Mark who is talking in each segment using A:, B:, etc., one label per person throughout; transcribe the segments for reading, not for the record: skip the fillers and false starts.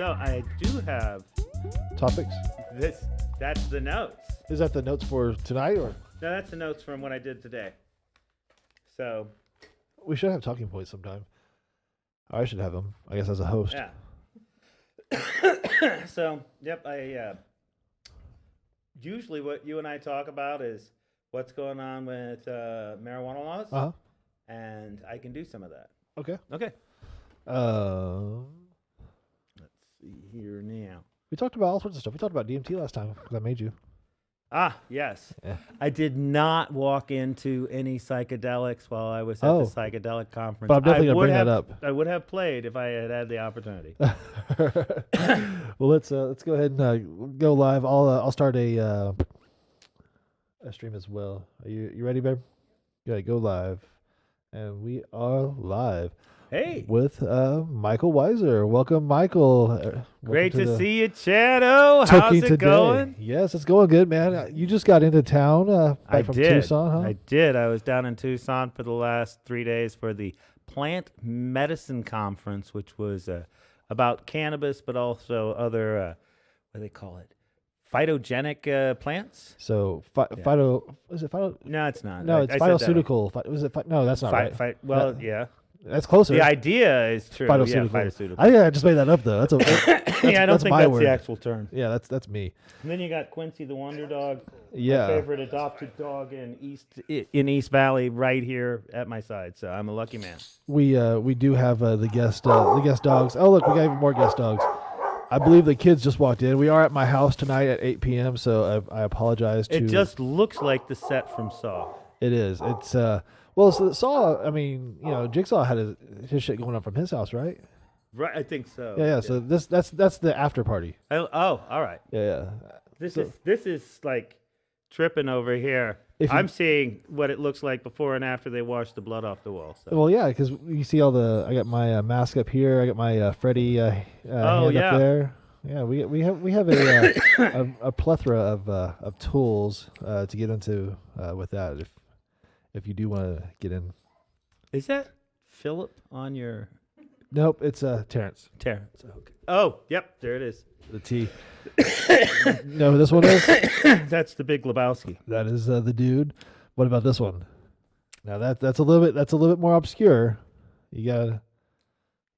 A: So I do have
B: Topics?
A: this. That's the notes.
B: Is that the notes for tonight, or
A: No, that's the notes from what I did today. So
B: we should have talking points sometime? I should have them, I guess, as a host.
A: yeah. So yep, I usually what you and I talk about is what's going on with marijuana laws,
B: Uh huh.
A: and I can do some of that.
B: Okay.
A: Okay.
B: Um,
A: Let's see here now.
B: we talked about all sorts of stuff. We talked about DMT last time because I made you.
A: Ah, yes.
B: Yeah.
A: I did not walk into any psychedelics while I was at the psychedelic conference.
B: But I'm definitely gonna bring that up.
A: I would have played if I had had the opportunity.
B: Well, let's go ahead and go live. I'll start a stream as well. Are you ready, babe? Yeah, go live, and we are live.
A: Hey,
B: with Mikel Weisser. Welcome, Michael.
A: Great to see you, Chado. How's it
B: today.
A: going?
B: Yes, it's going good, man. You just got into town back from Tucson, huh?
A: I did. I was down in Tucson for the last 3 days for the Plant Medicine Conference, which was about cannabis, but also other, what do they call it? Phytogenic plants?
B: So, phyto... Is it phyto...
A: No, it's not.
B: No, it's phytoceutical. Was it no, that's not right.
A: Well, yeah.
B: That's closer.
A: The idea is true.
B: Phytoceutical.
A: Yeah, phytoceutical.
B: I just made that up, though. That's
A: I don't think
B: my
A: that's
B: word.
A: the actual term.
B: Yeah, that's me.
A: And then you got Quincy the Wonder Dog,
B: Yeah.
A: my favorite adopted dog in East Valley, right here at my side. So I'm a lucky man.
B: We do have the guest dogs. Oh, look, we got even more guest dogs. I believe the kids just walked in. We are at my house tonight at 8 p.m., so I apologize to...
A: It just looks like the set from Saw.
B: It is. It's well, so Saw. I mean, Jigsaw had his shit going on from his house, right?
A: Right, I think so.
B: Yeah. So that's the after party.
A: Oh, all right.
B: Yeah.
A: This is like tripping over here. I'm seeing what it looks like before and after they wash the blood off the wall. So.
B: Well, yeah, because you see I got my mask up here. I got my Freddy hand up there. Yeah, we have a plethora of tools to get into with that. If you do want to get in.
A: Is that Philip on your...
B: Nope, it's Terrence.
A: Terrence, okay. Oh, yep, there it is.
B: The T. No, this one is?
A: That's the Big Lebowski.
B: That is the dude. What about this one? Now that's a little bit more obscure. You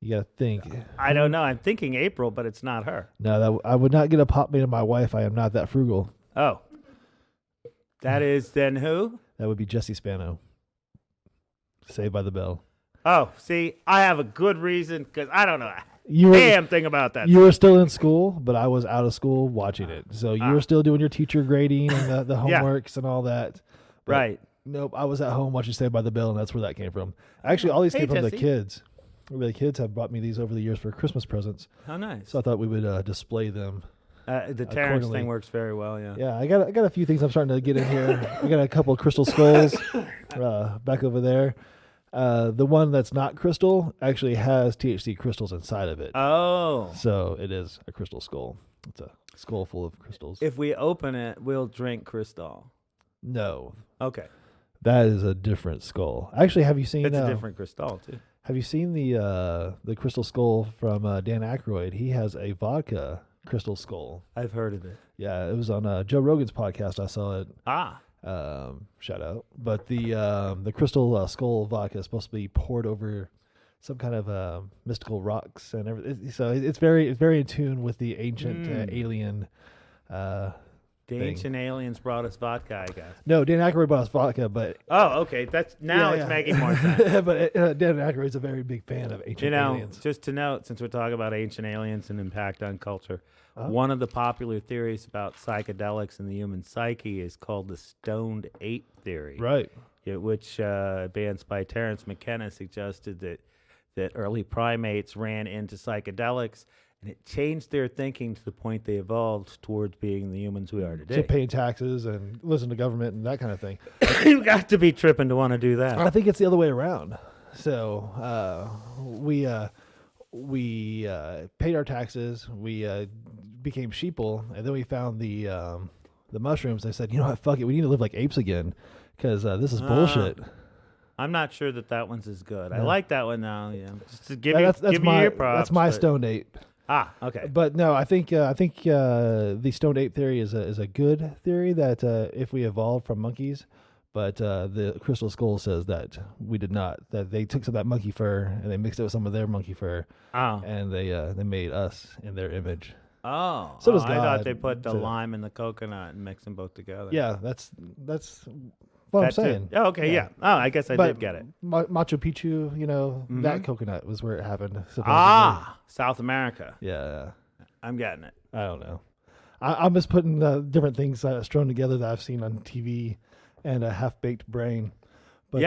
B: gotta think.
A: I don't know. I'm thinking April, but it's not her.
B: No, I would not get a pop made of my wife. I am not that frugal.
A: Oh. That is then who?
B: That would be Jesse Spano. Saved by the Bell.
A: Oh, see, I have a good reason because I don't know
B: You were,
A: damn thing about that.
B: You were still in school, but I was out of school watching it. So you were still doing your teacher grading and the homeworks and all that. But
A: right.
B: Nope, I was at home watching Saved by the Bell, and that's where that came from. Actually, all these came from the kids. The kids have brought me these over the years for Christmas presents.
A: How nice.
B: So I thought we would display them.
A: The Terrence thing works very well, yeah.
B: Yeah, I got a few things I'm starting to get in here. We got a couple of crystal skulls back over there. The one that's not crystal actually has THC crystals inside of it.
A: Oh.
B: So it is a crystal skull. It's a skull full of crystals.
A: If we open it, we'll drink crystal.
B: No.
A: Okay.
B: That is a different skull. Actually, have you seen...
A: It's a different crystal, too.
B: Have you seen the crystal skull from Dan Aykroyd? He has a vodka crystal skull.
A: I've heard of it.
B: Yeah, it was on Joe Rogan's podcast. I saw it. Shout out. But the crystal skull vodka is supposed to be poured over some kind of mystical rocks and everything. So it's very in tune with the ancient alien.
A: The ancient aliens brought us vodka, I guess.
B: No, Dan Aykroyd brought us vodka, but...
A: Oh, okay. That's it's making more sense.
B: But Dan Aykroyd's a very big fan of ancient aliens.
A: Just to note, since we're talking about ancient aliens and impact on culture, one of the popular theories about psychedelics and the human psyche is called the stoned ape theory.
B: Right.
A: Which, advanced by Terence McKenna, suggested that early primates ran into psychedelics, and it changed their thinking to the point they evolved towards being the humans we are today.
B: To paying taxes and listen to government and that kind of thing.
A: You've got to be tripping to want to do that.
B: I think it's the other way around. So we paid our taxes. We became sheeple, and then we found the mushrooms. They said, you know what, fuck it. We need to live like apes again because this is bullshit.
A: I'm not sure that one's as good. I like that one now. Yeah, just to give
B: that's
A: you your props.
B: That's my stoned ape.
A: Okay.
B: But no, I think the stoned ape theory is a good theory that if we evolved from monkeys, but the crystal skull says that we did not. That they took some of that monkey fur and they mixed it with some of their monkey fur, and they made us in their image.
A: Oh,
B: so does
A: I
B: God.
A: thought they put the lime and the coconut and mix them both together.
B: Yeah, that's what I'm saying.
A: Oh, okay, yeah. Oh, I guess I did get it.
B: Machu Picchu, that coconut was where it happened.
A: South America.
B: Yeah.
A: I'm getting it.
B: I don't know. I'm just putting different things strewn together that I've seen on TV and a half-baked brain. But,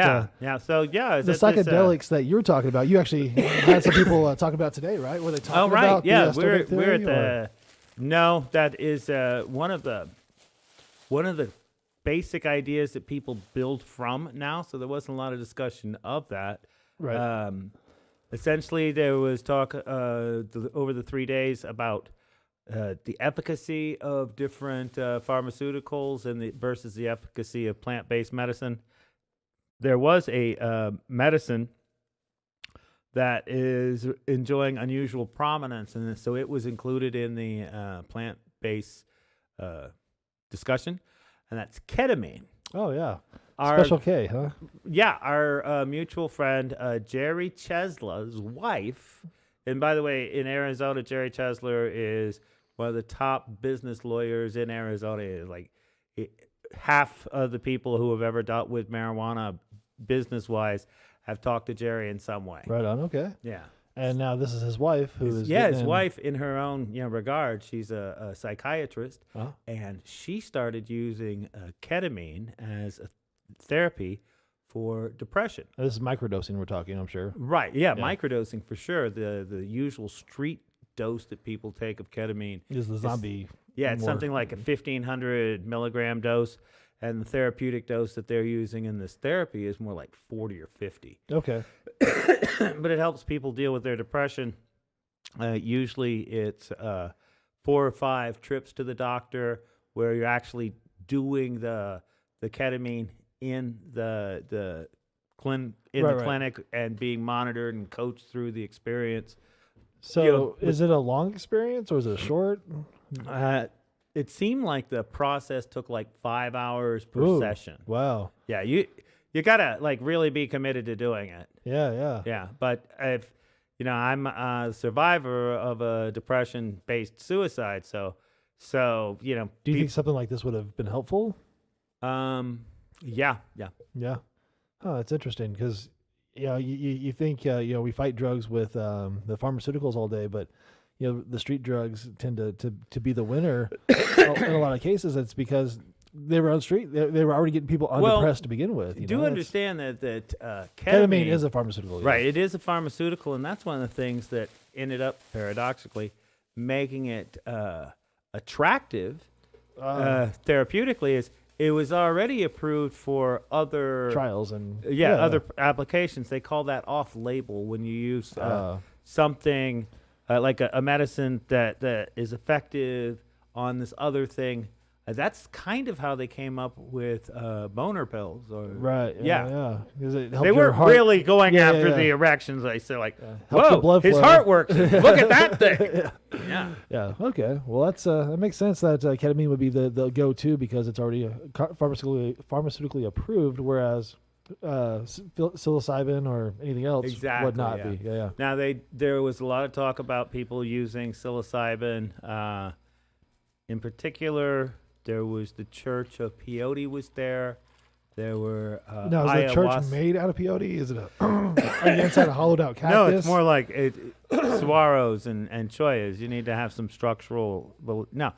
A: So,
B: the psychedelics that you're talking about, you actually had some people talking about today, right? Were they talking about the
A: we're at the... No, that is one of the basic ideas that people build from now. So there wasn't a lot of discussion of that.
B: Right.
A: Essentially, there was talk over the 3 days about the efficacy of different pharmaceuticals and versus the efficacy of plant-based medicine. There was a medicine that is enjoying unusual prominence, and so it was included in the plant-based discussion, and that's ketamine.
B: Oh, yeah. Special K, huh?
A: Yeah, our mutual friend, Jerry Chesla's wife, and by the way, in Arizona, Jerry Chesler is one of the top business lawyers in Arizona. Like half of the people who have ever dealt with marijuana business-wise have talked to Jerry in some way.
B: Right on, okay.
A: Yeah.
B: And now this is his wife his
A: wife in her own regard. She's a psychiatrist, and she started using ketamine as a therapy for depression.
B: This is microdosing we're talking, I'm sure.
A: Right, yeah, microdosing for sure. The usual street dose that people take of ketamine
B: is the zombie.
A: It's something like a 1,500 milligram dose, and the therapeutic dose that they're using in this therapy is more like 40 or 50.
B: Okay.
A: But it helps people deal with their depression. Usually it's 4 or 5 trips to the doctor where you're actually doing the ketamine in the clinic and being monitored and coached through the experience.
B: So is it a long experience or is it a short?
A: It seemed like the process took like 5 hours per session.
B: Wow.
A: Yeah, you gotta like really be committed to doing it.
B: Yeah.
A: But if I'm a survivor of a depression-based suicide, so
B: do you think something like this would have been helpful?
A: Yeah.
B: Oh, it's interesting because you think we fight drugs with the pharmaceuticals all day, but the street drugs tend to be the winner in a lot of cases. It's because they were on the street. They were already getting people undepressed to begin with.
A: Do understand that
B: ketamine is a pharmaceutical.
A: Right, it is a pharmaceutical, and that's one of the things that ended up, paradoxically, making it attractive therapeutically is it was already approved for other
B: trials and
A: other applications. They call that off-label when you use something like a medicine that is effective on this other thing. That's kind of how they came up with boner pills.
B: Right. Yeah.
A: They weren't really going after the erections. They say like, whoa,
B: blood
A: his
B: flow.
A: heart works. Look at that thing.
B: Yeah. Okay. Well, that makes sense that ketamine would be the go-to because it's already pharmaceutically approved, whereas psilocybin or anything else would not be. Yeah.
A: Now there was a lot of talk about people using psilocybin. In particular, there was the Church of Peyote was there. There were
B: now is the church made out of peyote? Is it are you inside a hollowed out cactus?
A: No, it's more like saguaros and choyas. You need to have some structural. No.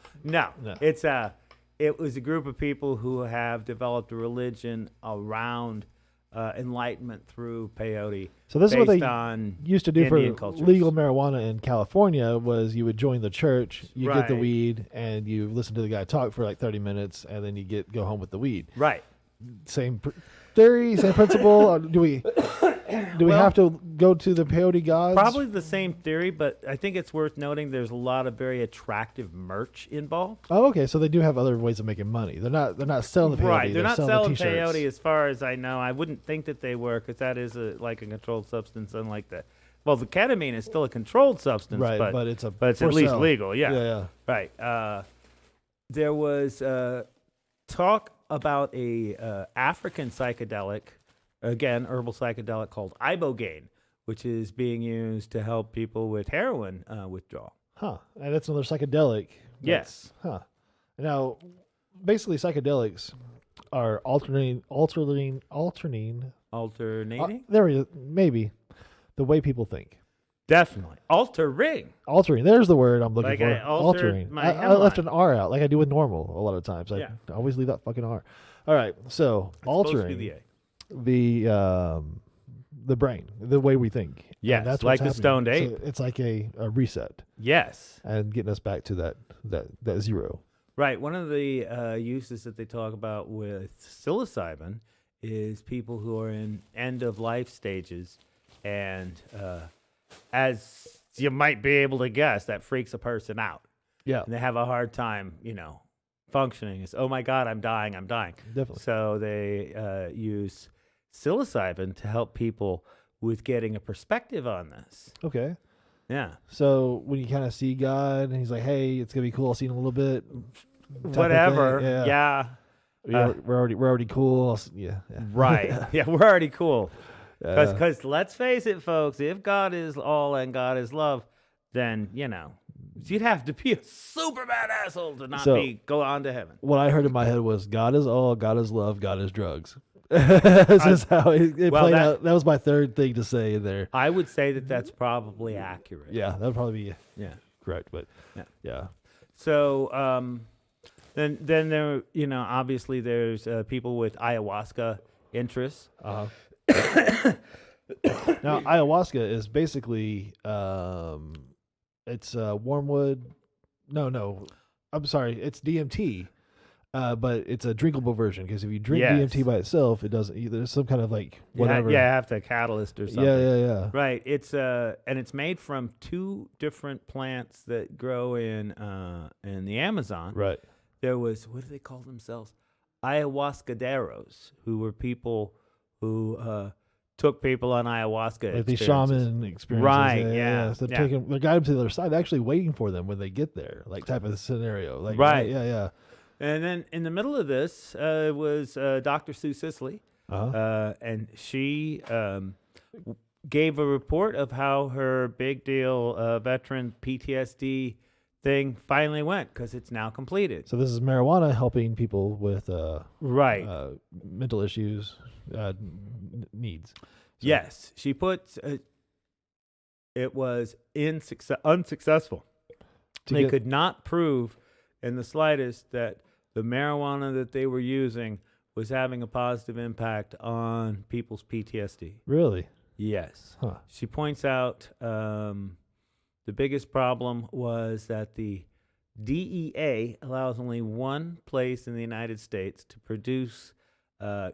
A: It's it was a group of people who have developed a religion around enlightenment through peyote.
B: So this is what they used to do
A: Indian
B: for
A: cultures.
B: Legal marijuana in California was you would join the church, you get the
A: Right.
B: weed, and you listen to the guy talk for like 30 minutes, and then you go home with the weed.
A: Right.
B: Same theory, same principle. Do we have to go to the peyote gods?
A: Probably the same theory, but I think it's worth noting there's a lot of very attractive merch involved.
B: Oh, okay. So they do have other ways of making money. They're not selling the peyote.
A: Right. They're not selling
B: the t-shirts.
A: peyote as far as I know. I wouldn't think that they were because that is like a controlled substance, unlike well, the ketamine is still a controlled substance,
B: Right,
A: but
B: it's
A: at
B: for
A: least
B: sale.
A: legal. Yeah.
B: Yeah.
A: Right. There was talk about a African psychedelic, again, herbal psychedelic called ibogaine, which is being used to help people with heroin withdrawal.
B: Huh. And that's another psychedelic.
A: Yes.
B: Huh. Now, basically, psychedelics are alternating. There we go. Maybe the way people think.
A: Definitely. Altering.
B: There's the word I'm looking
A: Like
B: for.
A: I altered
B: Altering.
A: my
B: I left
A: hemline.
B: an R out, like I do with normal a lot of times. I always leave that fucking R. All right. So
A: It's supposed to be
B: altering
A: the A.
B: the brain, the way we think.
A: Yes,
B: And that's
A: like
B: what's
A: the stoned
B: happening.
A: ape.
B: So it's like a reset
A: Yes.
B: and getting us back to that zero.
A: Right. One of the uses that they talk about with psilocybin is people who are in end of life stages, and as you might be able to guess, that freaks a person out.
B: Yeah,
A: And they have a hard time, functioning. It's, oh my God, I'm dying.
B: definitely.
A: So they use psilocybin to help people with getting a perspective on this.
B: Okay.
A: Yeah.
B: So when you kind of see God and he's like, "Hey, it's gonna be cool. I'll see you in a little bit." type of
A: Whatever.
B: thing.
A: Yeah.
B: We're already cool. Yeah.
A: Right. Yeah, we're already cool.
B: Yeah.
A: Because let's face it, folks, if God is all and God is love, then, you'd have to be a super bad asshole to not go on to heaven.
B: What I heard in my head was God is all, God is love, God is drugs. That's just how it played out. That was my third thing to say in there.
A: I would say that that's probably accurate.
B: Yeah, that would probably be correct. But yeah.
A: So then there, obviously there's people with ayahuasca interests.
B: Now ayahuasca is basically it's wormwood. No, I'm sorry, it's DMT. But it's a drinkable version because if you drink DMT by itself, it doesn't. There's some kind of like whatever.
A: Yeah, have to catalyst or something.
B: Yeah.
A: Right. It's and it's made from two different plants that grow in the Amazon.
B: Right.
A: There was, what do they call themselves? Ayahuascaderos, who were people who took people on ayahuasca.
B: Like these shaman experiences.
A: Right.
B: Yeah. So they're guiding them to the other side. They're actually waiting for them when they get there, like type of scenario. Like,
A: right.
B: Yeah.
A: And then in the middle of this was Dr. Sue Sisley, and she gave a report of how her big deal veteran PTSD thing finally went because it's now completed.
B: So this is marijuana helping people with mental issues, needs. So.
A: Yes, she puts it was unsuccessful. They could not prove in the slightest that the marijuana that they were using was having a positive impact on people's PTSD.
B: Really?
A: Yes.
B: Huh.
A: She points out the biggest problem was that the DEA allows only one place in the United States to produce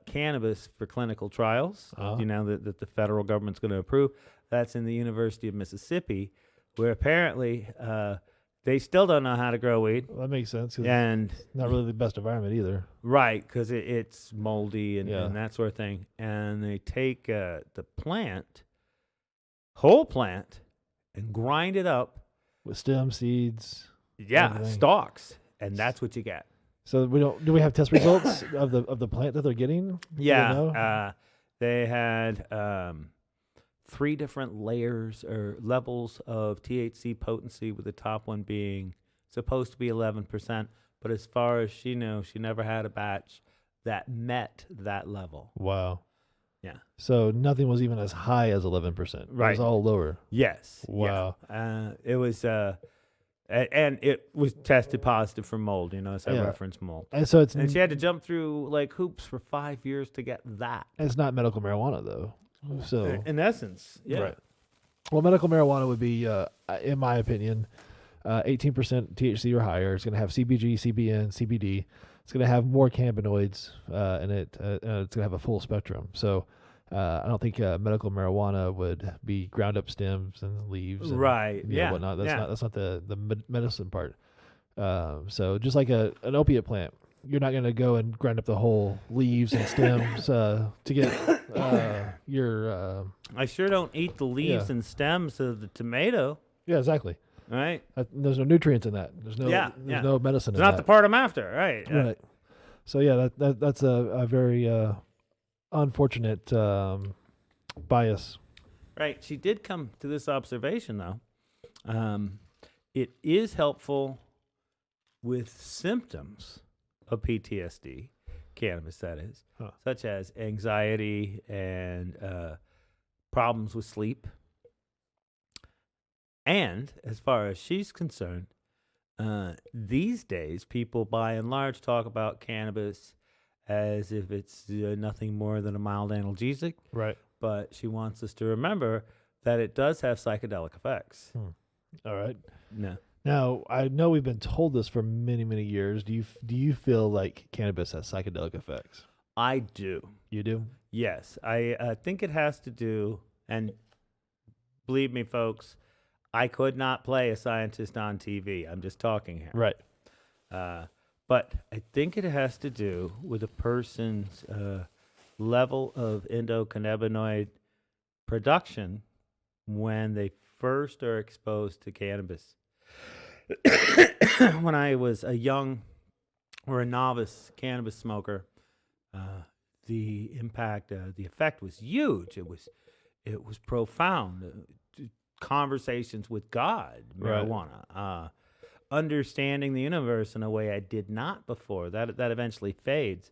A: cannabis for clinical trials, that the federal government's going to approve. That's in the University of Mississippi, where apparently they still don't know how to grow weed.
B: Well, that makes sense.
A: And
B: not really the best environment either.
A: Right, because it's moldy and that sort of thing. And they take the whole plant, and grind it up.
B: With stem, seeds.
A: Yeah,
B: everything.
A: Stalks. And that's what you get.
B: So do we have test results of the plant that they're getting?
A: Yeah. They had 3 different layers or levels of THC potency, with the top one being supposed to be 11%. But as far as she knows, she never had a batch that met that level.
B: Wow.
A: Yeah.
B: So nothing was even as high as 11%.
A: Right.
B: It was all lower.
A: Yes.
B: Wow.
A: Yeah. It was, and it was tested positive for mold. As I referenced mold.
B: And so
A: and she had to jump through like hoops for 5 years to get that.
B: It's not medical marijuana though. So
A: in essence, yeah.
B: Right. Well, medical marijuana would be, in my opinion, 18% THC or higher. It's going to have CBG, CBN, CBD. It's going to have more cannabinoids in it. It's going to have a full spectrum. So I don't think medical marijuana would be ground up stems and leaves and whatnot. That's not the medicine part. So just like an opiate plant, you're not going to go and grind up the whole leaves and stems to get your.
A: I sure don't eat the leaves and stems of the tomato.
B: Yeah, exactly.
A: Right.
B: There's no nutrients in that. There's no. There's no medicine.
A: It's
B: in
A: not
B: that.
A: the part I'm after. Right. Yeah.
B: Right. So yeah, that's a very unfortunate bias.
A: Right. She did come to this observation though. It is helpful with symptoms of PTSD, cannabis that is, such as anxiety and problems with sleep. And as far as she's concerned, these days people by and large talk about cannabis as if it's nothing more than a mild analgesic.
B: Right.
A: But she wants us to remember that it does have psychedelic effects.
B: All right.
A: No.
B: Now, I know we've been told this for many, many years. Do you feel like cannabis has psychedelic effects?
A: I do.
B: You do?
A: Yes. I think it has to do, and believe me, folks, I could not play a scientist on TV. I'm just talking here.
B: Right.
A: But I think it has to do with a person's level of endocannabinoid production when they first are exposed to cannabis. When I was a young or a novice cannabis smoker, the impact, the effect was huge. It was profound. Conversations with God, marijuana, understanding the universe in a way I did not before. That eventually fades.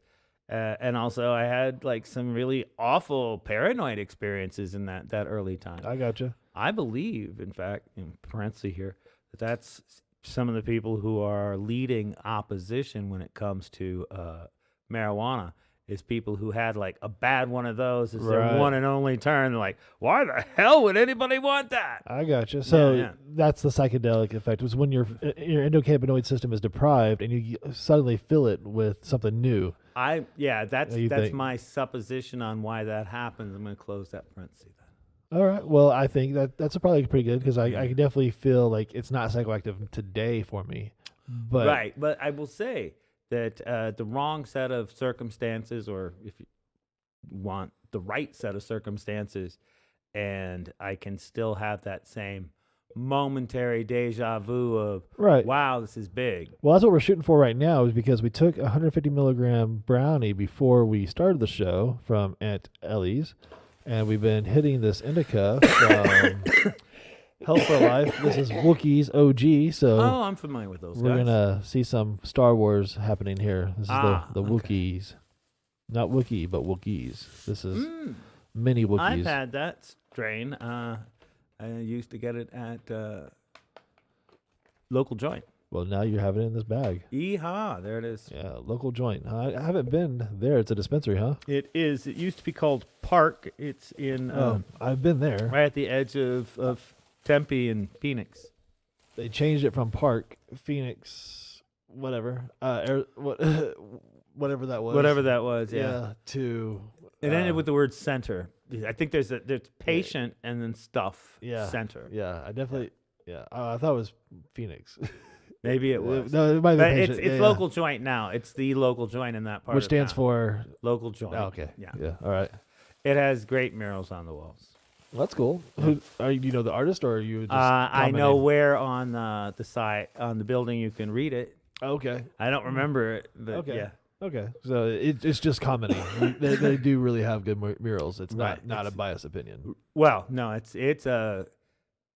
A: And also, I had like some really awful paranoid experiences in that early time.
B: I gotcha.
A: I believe, in fact, in parentheses here, that's some of the people who are leading opposition when it comes to marijuana is people who had like a bad one of those as their one and only turn. They're like, why the hell would anybody want that?
B: I gotcha. So that's the psychedelic effect. Was when your endocannabinoid system is deprived and you suddenly fill it with something new.
A: That's my supposition on why that happens. I'm going to close that parenthesis then.
B: All right. Well, I think that's probably pretty good because I can definitely feel like it's not psychoactive today for me. But
A: right. But I will say that the wrong set of circumstances, or if you want the right set of circumstances, and I can still have that same momentary deja vu of, wow, this is big.
B: Well, that's what we're shooting for right now, is because we took 150 milligram brownie before we started the show from Aunt Ellie's. And we've been hitting this indica from Health for Life. This is Wookiees OG. So
A: I'm familiar with those guys.
B: We're going to see some Star Wars happening here. This is the Wookiees. Not Wookiee, but Wookiees. This is mini Wookiees.
A: I've had that strain. I used to get it at local joint.
B: Well, now you have it in this bag.
A: Yeehaw, there it is.
B: Yeah, local joint. I haven't been there. It's a dispensary, huh?
A: It is. It used to be called Park. It's in...
B: I've been there.
A: Right at the edge of Tempe and Phoenix.
B: They changed it from Park, Phoenix, whatever. Whatever that was.
A: Whatever that was,
B: to...
A: It ended with the word center. I think there's patient and then stuff. Center.
B: Yeah, I definitely... Yeah, I thought it was Phoenix.
A: Maybe it was.
B: No, it might be patient.
A: It's local joint now. It's the local joint in that part.
B: Which stands for
A: local joint.
B: Oh, okay.
A: Yeah.
B: All right.
A: It has great murals on the walls.
B: Well, that's cool. Who are you? Know the artist, or are you just?
A: I know where on the site on the building you can read it.
B: Okay.
A: I don't remember it, but
B: okay.
A: Yeah.
B: Okay. So it's just commenting. they do really have good murals. It's not a biased opinion.
A: Well, no, it's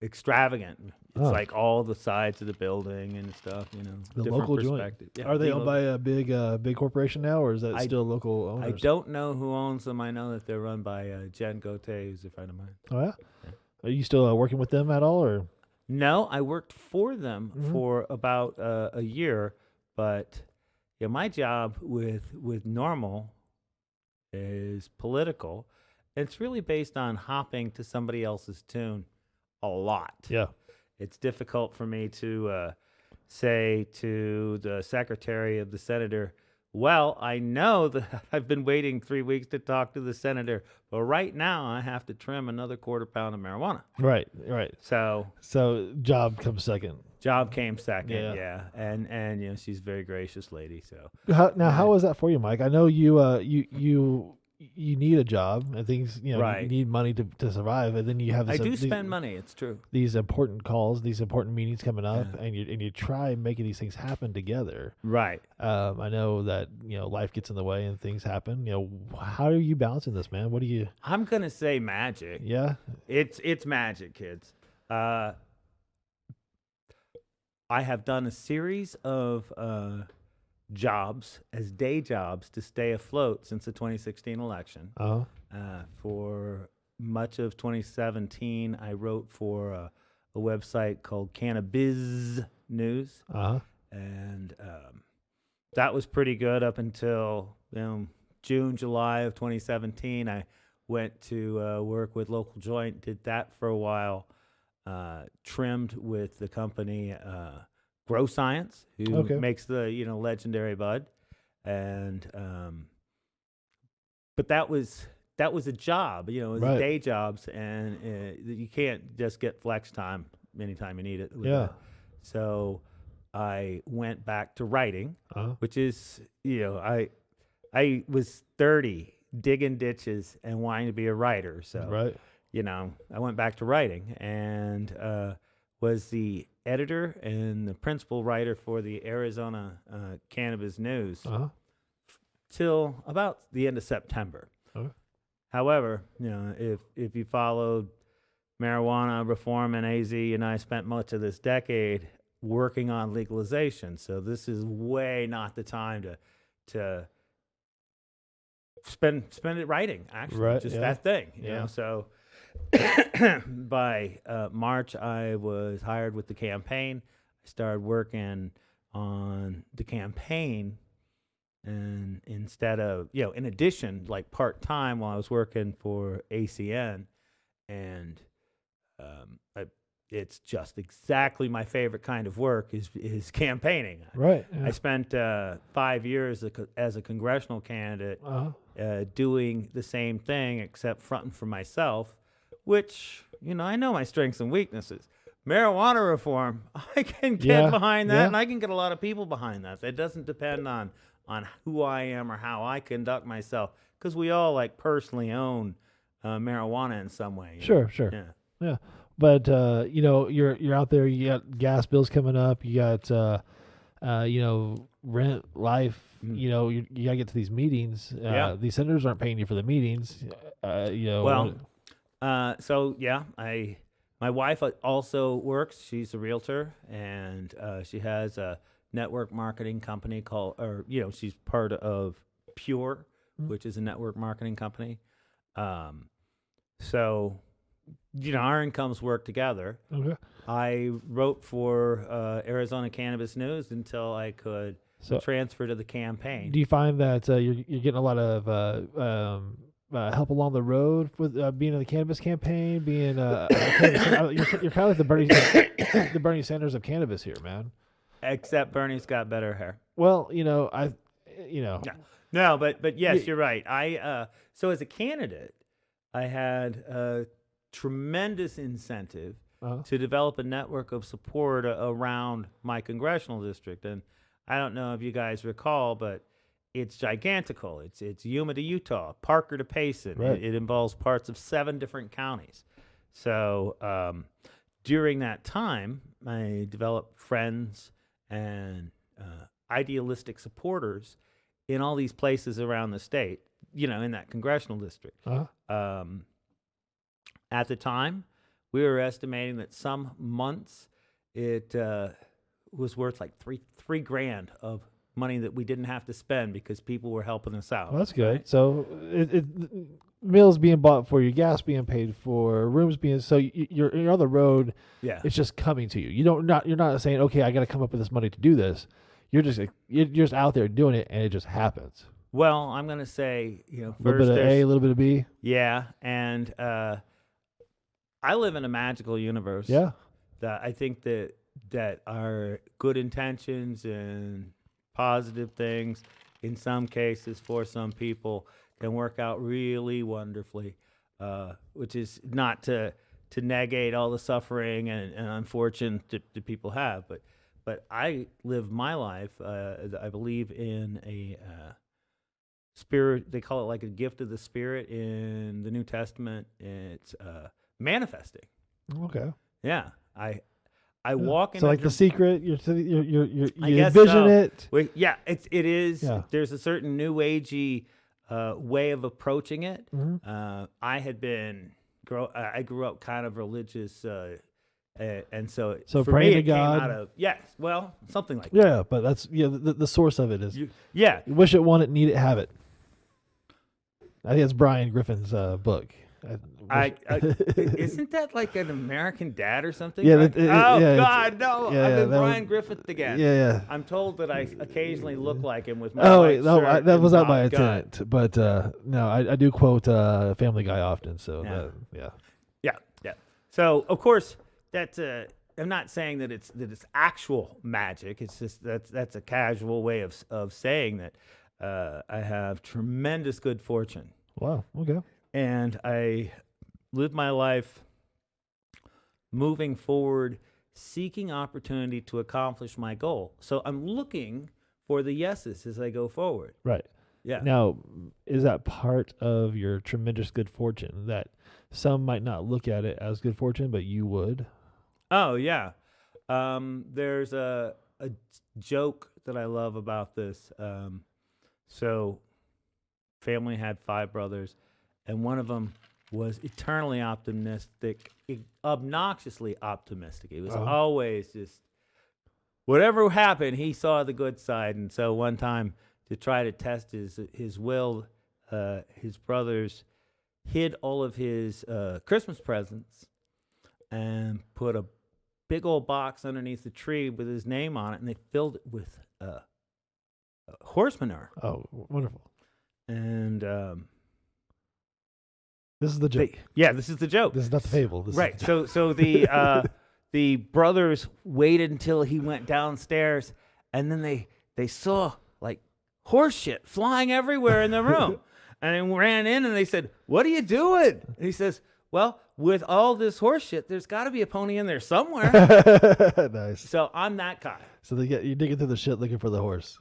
A: extravagant. It's like all the sides of the building and stuff,
B: The local joint. Yeah, are they owned by a big corporation now, or is that still local owners?
A: I don't know who owns them. I know that they're run by Jen Gote, who's a friend of mine.
B: Oh, yeah? Are you still working with them at all, or?
A: No, I worked for them for about a year, but my job with Normal is political. It's really based on hopping to somebody else's tune a lot.
B: Yeah.
A: It's difficult for me to say to the secretary of the senator, well, I know that I've been waiting 3 weeks to talk to the senator, but right now I have to trim another quarter pound of marijuana.
B: Right.
A: So
B: job comes second.
A: Job came second,
B: Yeah.
A: yeah. And you know, she's a very gracious lady. So
B: How was that for you, Mike? I know you need a job and things. You
A: Right.
B: need money to survive, and then you have
A: I
B: this.
A: do spend money. It's true.
B: These important calls, these important meetings coming up,
A: Yeah.
B: and you try making these things happen together.
A: Right.
B: I know that life gets in the way and things happen. How are you balancing this, man? What do you?
A: I'm gonna say magic.
B: Yeah.
A: It's magic, kids. I have done a series of jobs as day jobs to stay afloat since the 2016 election.
B: Uh-huh.
A: For much of 2017, I wrote for a website called Cannabis News,
B: Uh-huh.
A: and that was pretty good up until June, July of 2017. I went to work with Local Joint, did that for a while. Trimmed with the company Grow Science, who makes the legendary bud, and but that was a job, it was
B: Right.
A: day jobs, and you can't just get flex time anytime you need it. with
B: Yeah.
A: that. So I went back to writing,
B: Uh-huh.
A: which is I was 30 digging ditches and wanting to be a writer, so.
B: Right.
A: I went back to writing and was the editor and the principal writer for the Arizona Cannabis News
B: Uh-huh.
A: till about the end of September.
B: Okay.
A: However, if you followed marijuana reform in AZ, I spent much of this decade working on legalization. So this is way not the time to spend it writing, actually.
B: Right,
A: Just
B: yeah.
A: that thing,
B: Yeah.
A: So by March, I was hired with the campaign. I started working on the campaign, and instead of, in addition, like part-time while I was working for ACN, and it's just exactly my favorite kind of work is campaigning.
B: Right. Yeah.
A: I spent 5 years as a congressional candidate
B: Uh-huh.
A: doing the same thing except fronting for myself, which, I know my strengths and weaknesses. Marijuana reform, I can get behind that,
B: yeah.
A: and I can get a lot of people behind that. It doesn't depend on who I am or how I conduct myself, because we all personally own marijuana in some way.
B: Sure. Yeah. But you're out there. You got gas bills coming up. You got rent, life.
A: Mhm.
B: You gotta get to these meetings.
A: Yeah.
B: These senators aren't paying you for the meetings.
A: Well, so yeah, my wife also works. She's a realtor, and she has a network marketing company she's part of Pure, which is a network marketing company. So, our incomes work together.
B: Okay.
A: I wrote for Arizona Cannabis News until I could transfer to the campaign.
B: Do you find that you're getting a lot of help along the road with being in the cannabis campaign, being you're kind of like the Bernie Sanders of cannabis here, man.
A: Except Bernie's got better hair.
B: Well,
A: No, but yes, you're right. So as a candidate, I had a tremendous incentive to develop a network of support around my congressional district. And I don't know if you guys recall, but it's gigantical. It's Yuma to Utah, Parker to Payson.
B: Right.
A: It involves parts of 7 different counties. So during that time, I developed friends and idealistic supporters in all these places around the state, in that congressional district. At the time, we were estimating that some months it was worth like three grand of money that we didn't have to spend because people were helping us out.
B: Well, that's good.
A: Right?
B: So meals being bought for you, gas being paid for, rooms being you're on the road.
A: Yeah,
B: it's just coming to you. You're not saying, okay, I got to come up with this money to do this. You're just out there doing it, and it just happens.
A: Well, I'm gonna say,
B: A little
A: first
B: bit of A, a little bit of B.
A: Yeah, and I live in a magical universe.
B: Yeah.
A: That I think that our good intentions and positive things, in some cases for some people, can work out really wonderfully. Which is not to to negate all the suffering and unfortune that people have. But I live my life. I believe in a spirit. They call it like a gift of the Spirit in the New Testament. It's manifesting.
B: Okay.
A: Yeah, I walk in.
B: So like The Secret, you envision
A: so.
B: it.
A: Yeah, it is.
B: Yeah.
A: There's a certain new agey way of approaching it.
B: Mm-hmm.
A: I grew up kind of religious, and so
B: So
A: for
B: praying
A: me
B: to
A: it came
B: God.
A: out of something like that.
B: Yeah, but that's the source of it is. You wish it, want it, need it, have it. I think it's Brian Griffin's book.
A: Isn't that like an American Dad or something?
B: Yeah.
A: Right?
B: God,
A: no!
B: Yeah,
A: I've been Brian
B: was,
A: Griffith again.
B: Yeah.
A: I'm told that I occasionally look like him with my
B: white
A: shirt
B: that was
A: and
B: not my
A: gut.
B: intent. But no, I do quote Family Guy often. So
A: yeah. So of course that's I'm not saying that it's actual magic. It's just that's a casual way of saying that I have tremendous good fortune.
B: Wow. Okay.
A: And I live my life moving forward, seeking opportunity to accomplish my goal. So I'm looking for the yeses as I go forward.
B: Right.
A: Yeah.
B: Now, is that part of your tremendous good fortune that some might not look at it as good fortune, but you would?
A: Oh, yeah. There's a joke that I love about this. So family had 5 brothers, and one of them was eternally optimistic, obnoxiously optimistic. He was always just, whatever happened, he saw the good side. And so one time, to try to test his will, his brothers hid all of his Christmas presents and put a big old box underneath the tree with his name on it, and they filled it with horse manure.
B: Oh, wonderful.
A: And
B: this is the joke.
A: This is the joke.
B: This is not the fable. This
A: right.
B: Is the
A: so the brothers waited until he went downstairs, and then they saw like horse shit flying everywhere in the room. And they ran in and they said, "What are you doing?" And he says, "Well, with all this horse shit, there's got to be a pony in there somewhere."
B: Nice.
A: So I'm that guy.
B: So you digging through the shit looking for the horse.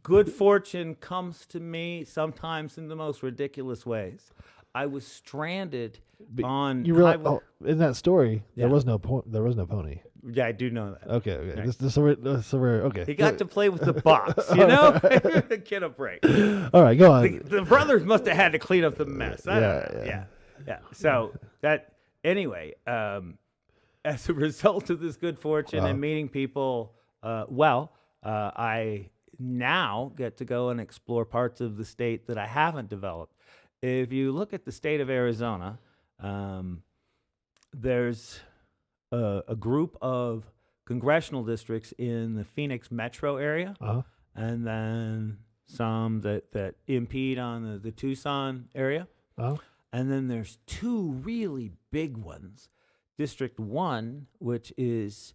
A: Good fortune comes to me sometimes in the most ridiculous ways. I was stranded on.
B: You realize in that story there was no pony.
A: Yeah, I do know that.
B: Okay.
A: Right.
B: So we're okay.
A: He got to play with the box, you know. Get a break.
B: All right, go on.
A: The brothers must have had to clean up the mess. Yeah. So that anyway. As a result of this good fortune and meeting people, I now get to go and explore parts of the state that I haven't developed. If you look at the state of Arizona, there's a group of congressional districts in the Phoenix metro area, and then some that impede on the Tucson area. And then there's 2 really big ones. District 1, which is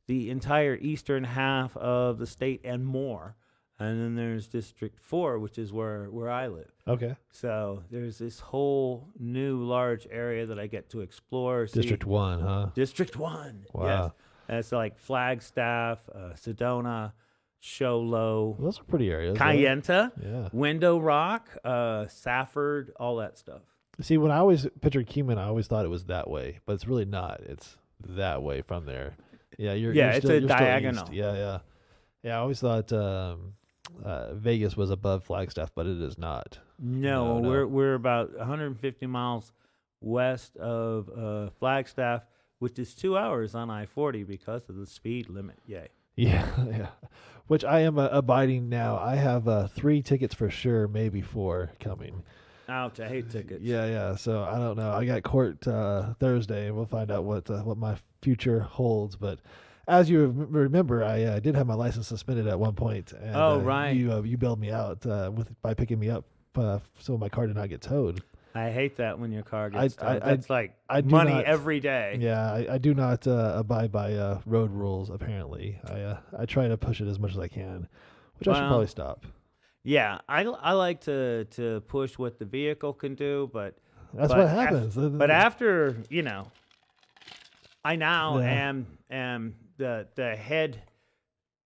A: the entire eastern half of the state and more. And then there's District 4, which is where I live.
B: Okay.
A: So there's this whole new large area that I get to explore.
B: District 1, huh?
A: District 1.
B: Wow.
A: Yes. And it's like Flagstaff, Sedona, Show Low.
B: Well, those are pretty areas.
A: Kayenta,
B: Yeah.
A: Window Rock, Safford, all that stuff.
B: See, when I always pictured Keumann, I always thought it was that way, but it's really not. It's that way from there. Yeah,
A: it's a diagonal.
B: Still east. Yeah. I always thought Vegas was above Flagstaff, but it is not.
A: No. We're about 150 miles west of Flagstaff, which is 2 hours on I-40 because of the speed limit. Yay.
B: Yeah. Which I am abiding now. I have 3 tickets for sure, maybe 4 coming.
A: Ouch! I hate tickets.
B: Yeah. So I don't know. I got court Thursday, and we'll find out what my future holds. But as you remember, I did have my license suspended at one point. And,
A: right.
B: You bailed me out by picking me up, so my car did not get towed.
A: I hate that when your car gets towed. That's like money every day.
B: Yeah, I do not abide by road rules. Apparently, I try to push it as much as I can, which I should probably stop.
A: Yeah, I like to push what the vehicle can do, but
B: That's what happens.
A: But after, I now am the head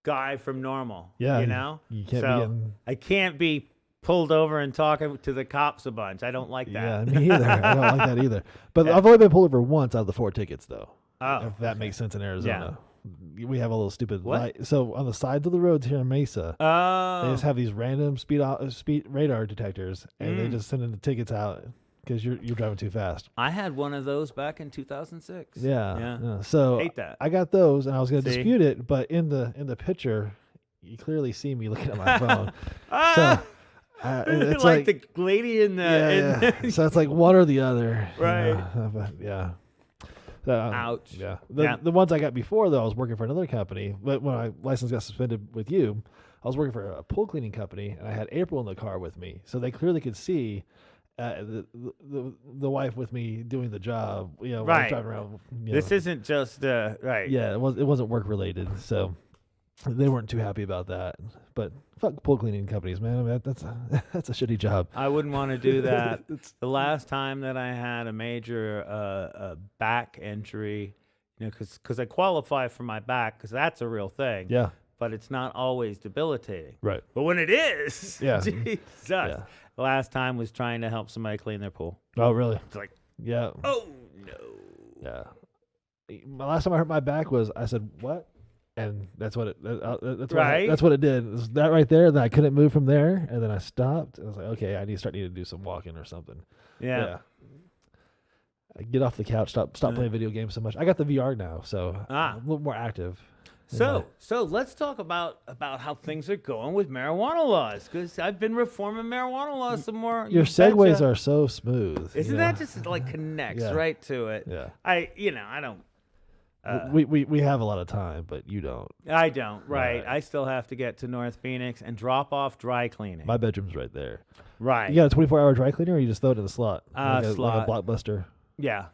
A: guy from Normal.
B: Yeah,
A: You
B: can't be getting...
A: I can't be pulled over and talking to the cops a bunch. I don't like that.
B: Yeah, me either. I don't like that either. But I've only been pulled over once out of the 4 tickets, though.
A: Oh,
B: if that makes sense in Arizona.
A: Yeah.
B: We have all those stupid lights. So on the sides of the roads here in Mesa, they just have these random speed radar detectors, and they just send the tickets out because you're driving too fast.
A: I had one of those back in 2006.
B: Yeah. So
A: hate that.
B: I got those, and I was going to dispute it, but in the picture, you clearly see me looking at my phone. So it's
A: like the lady in the.
B: So it's like one or the other.
A: Right.
B: But yeah.
A: Ouch.
B: Yeah. The ones I got before, though, I was working for another company. But when my license got suspended with you, I was working for a pool cleaning company, and I had April in the car with me, so they clearly could see the wife with me doing the job.
A: Right.
B: Driving around.
A: This isn't just right.
B: Yeah, it wasn't work related, so they weren't too happy about that. But fuck pool cleaning companies, man. I mean, that's a shitty job.
A: I wouldn't want to do that. The last time that I had a major back injury, because I qualify for my back, because that's a real thing.
B: Yeah.
A: But it's not always debilitating.
B: Right.
A: But when it is,
B: Jesus.
A: Yeah. The last time was trying to help somebody clean their pool.
B: Oh, really?
A: It's like,
B: yeah.
A: Oh no.
B: Yeah. My last time I hurt my back was I said what, and that's what it. That's what it did. It was that right there. Then I couldn't move from there, and then I stopped. And I was like, okay, I need to do some walking or something.
A: Yeah.
B: I get off the couch. Stop playing video games so much. I got the VR now, so I'm a little more active.
A: So let's talk about how things are going with marijuana laws, because I've been reforming marijuana laws some more.
B: Your segues are so smooth.
A: Isn't that just like connects right to it?
B: Yeah.
A: I don't.
B: We have a lot of time, but you don't.
A: I don't. Right. I still have to get to North Phoenix and drop off dry cleaning.
B: My bedroom's right there.
A: Right.
B: You got a 24-hour dry cleaner, or you just throw it in the slot?
A: Slot.
B: Like a Blockbuster.
A: Yeah.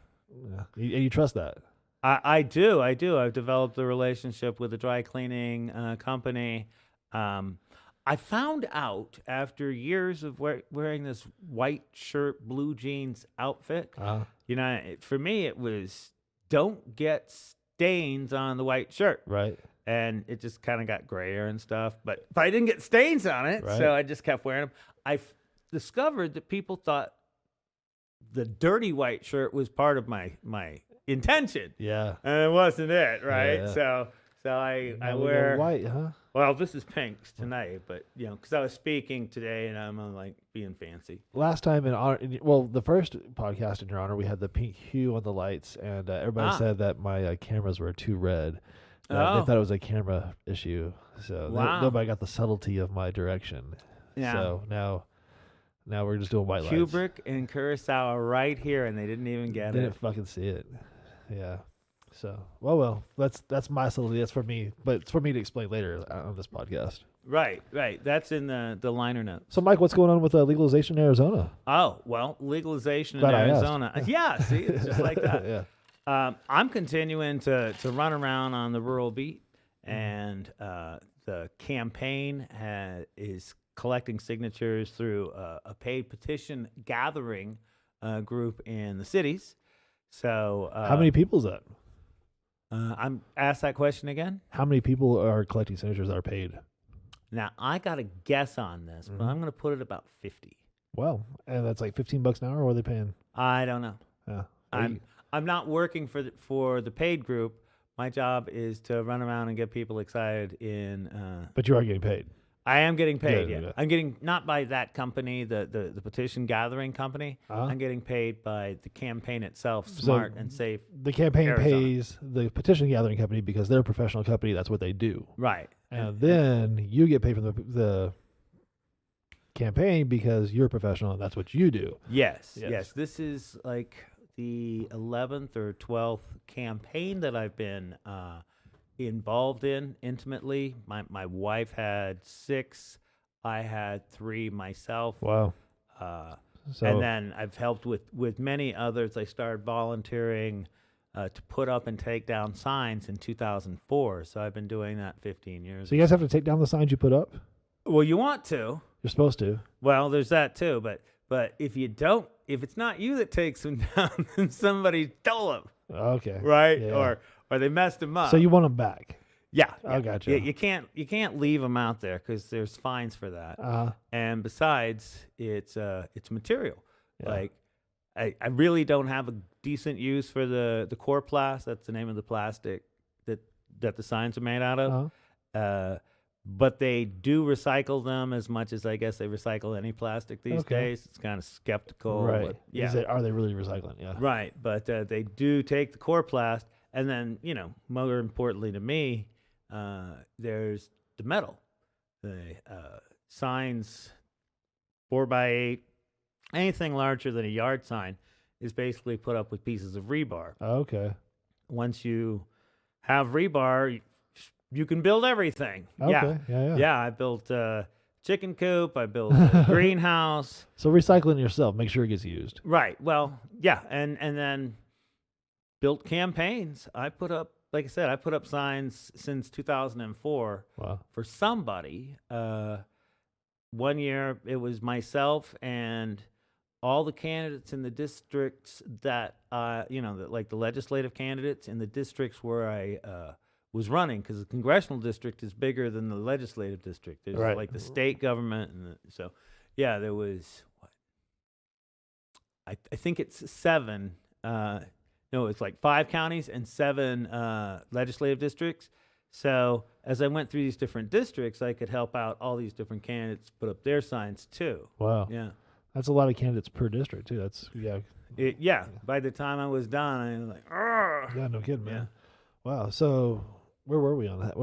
B: You trust that?
A: I do. I've developed a relationship with a dry cleaning company. I found out after years of wearing this white shirt, blue jeans outfit, for me it was don't get stains on the white shirt.
B: Right.
A: And it just kind of got grayer and stuff. But I didn't get stains on it, so I just kept wearing them. I discovered that people thought the dirty white shirt was part of my intention.
B: Yeah.
A: And it wasn't it, right?
B: Yeah.
A: So I wear
B: white, huh?
A: Well, this is pinks tonight, but because I was speaking today and I'm like being fancy.
B: Last time the first podcast in your honor, we had the pink hue on the lights, and everybody said that my cameras were too red. They thought it was a camera issue, so nobody got the subtlety of my direction. Yeah. So now we're just doing white lights.
A: Kubrick and Kurosawa right here, and they didn't even get it.
B: Didn't fucking see it. Yeah. So, well, that's my subtlety. That's for me, but it's for me to explain later on this podcast.
A: Right. That's in the liner notes.
B: So, Mike, what's going on with legalization in Arizona?
A: Oh, well, legalization in Arizona. Yeah, see, it's just like that.
B: Yeah.
A: I'm continuing to run around on the rural beat, and the campaign is collecting signatures through a paid petition gathering group in the cities. So
B: how many people is that?
A: I'm asked that question again.
B: How many people are collecting signatures that are paid?
A: Now I got a guess on this, but I'm going to put it about 50.
B: Wow, and that's like $15 an hour. Or what are they paying?
A: I don't know.
B: Yeah,
A: I'm not working for the paid group. My job is to run around and get people excited in.
B: But you are getting paid.
A: I am getting paid, yeah. I'm getting, not by that company, the petition gathering company. I'm getting paid by the campaign itself, Smart and Safe.
B: The campaign
A: Arizona
B: pays the petition gathering company because they're a professional company. That's what they do.
A: Right.
B: And then you get paid from the campaign because you're a professional and that's what you do.
A: Yes. This is like the 11th or 12th campaign that I've been involved in intimately. My wife had 6, I had 3 myself.
B: Wow.
A: And then I've helped with many others. I started volunteering to put up and take down signs in 2004. So I've been doing that 15 years.
B: So you guys have to take down the signs you put up?
A: Well, you want to.
B: You're supposed to.
A: Well, there's that too, But if it's not you that takes them down, then somebody stole them.
B: Okay.
A: Right?
B: Yeah.
A: Or they messed them up.
B: So you want them back?
A: Yeah.
B: I gotcha.
A: You can't leave them out there because there's fines for that. And besides, it's material.
B: Yeah.
A: Like I really don't have a decent use for the coroplast. That's the name of the plastic that the signs are made out of. But they do recycle them as much as I guess they recycle any plastic these days. It's kind of skeptical.
B: Right.
A: But yeah.
B: Are they really recycling? Yeah.
A: Right. But they do take the coroplast, and then, more importantly to me, there's the metal. The signs, 4x8, anything larger than a yard sign is basically put up with pieces of rebar.
B: Okay.
A: Once you have rebar, you can build everything.
B: Okay. Yeah.
A: I built a chicken coop. I built a greenhouse.
B: So recycling yourself, make sure it gets used.
A: Right. Well, yeah. And then built campaigns. Like I said, I put up signs since 2004 for somebody. 1 year it was myself and all the candidates in the districts that, like the legislative candidates in the districts where I was running, because the congressional district is bigger than the legislative district. There's like the state government. There was, I think it's 7. It's like 5 counties and 7 legislative districts. So as I went through these different districts, I could help out all these different candidates put up their signs too.
B: Wow.
A: Yeah.
B: That's a lot of candidates per district too. That's
A: By the time I was done, I was like, "Argh!"
B: Yeah, no kidding, man.
A: Yeah.
B: Wow. So where were we on that?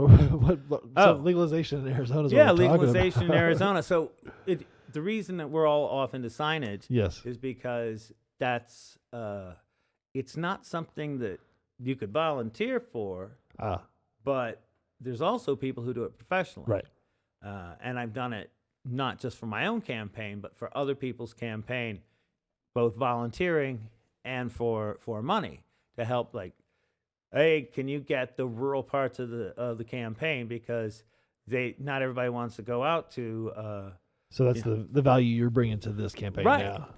B: So legalization in Arizona.
A: Legalization in Arizona. So the reason that we're all off into signage, is because that's it's not something that you could volunteer for. But there's also people who do it professionally.
B: Right.
A: And I've done it not just for my own campaign, but for other people's campaign, both volunteering and for money to help. Like, hey, can you get the rural parts of the campaign, because not everybody wants to go out to.
B: So that's the value you're bringing to this campaign now.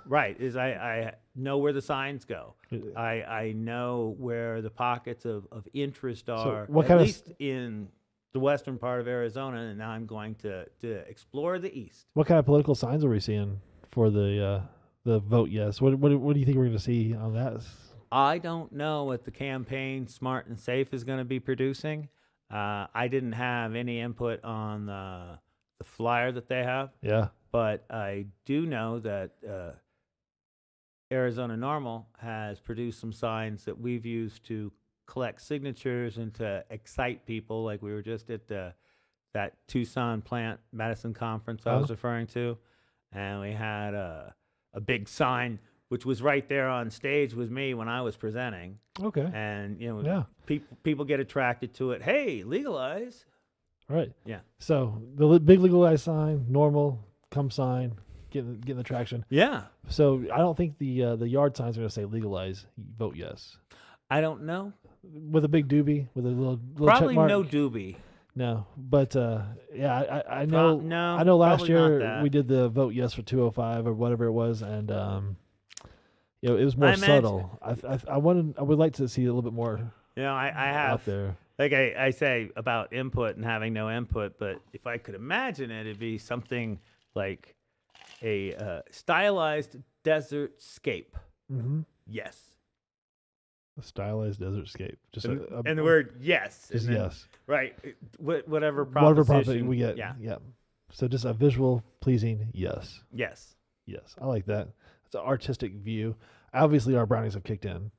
A: Right. Is I know where the signs go. I know where the pockets of interest are,
B: what
A: at
B: kind
A: least in the western part of Arizona, and now I'm going to explore the east.
B: What kind of political signs are we seeing for the vote yes? What do you think we're going to see on that?
A: I don't know what the campaign Smart and Safe is going to be producing. I didn't have any input on the flyer that they have.
B: Yeah.
A: But I do know that Arizona Normal has produced some signs that we've used to collect signatures and to excite people. Like we were just at that Tucson plant medicine conference I was referring to, and we had a big sign which was right there on stage with me when I was presenting.
B: Okay.
A: And people get attracted to it. Hey, legalize.
B: Right.
A: Yeah.
B: So the big legalized sign, normal, come sign, getting the traction.
A: Yeah.
B: So I don't think the yard signs are going to say legalize, vote yes.
A: I don't know.
B: With a big doobie, with a little
A: probably
B: check mark.
A: No doobie.
B: No, but I know. I know. Last year we did the vote yes for 205 or whatever it was, and it was more subtle. I would like to see a little bit more.
A: I have
B: out there.
A: Like I say about input and having no input, but if I could imagine it, it'd be something like a stylized desert scape.
B: Mm-hmm.
A: Yes.
B: A stylized desert scape. Just
A: and the word yes.
B: Just yes.
A: Right. Whatever proposition
B: we get. Yeah. So just a visual pleasing yes.
A: Yes.
B: Yes. I like that. It's an artistic view. Obviously, our brownies have kicked in.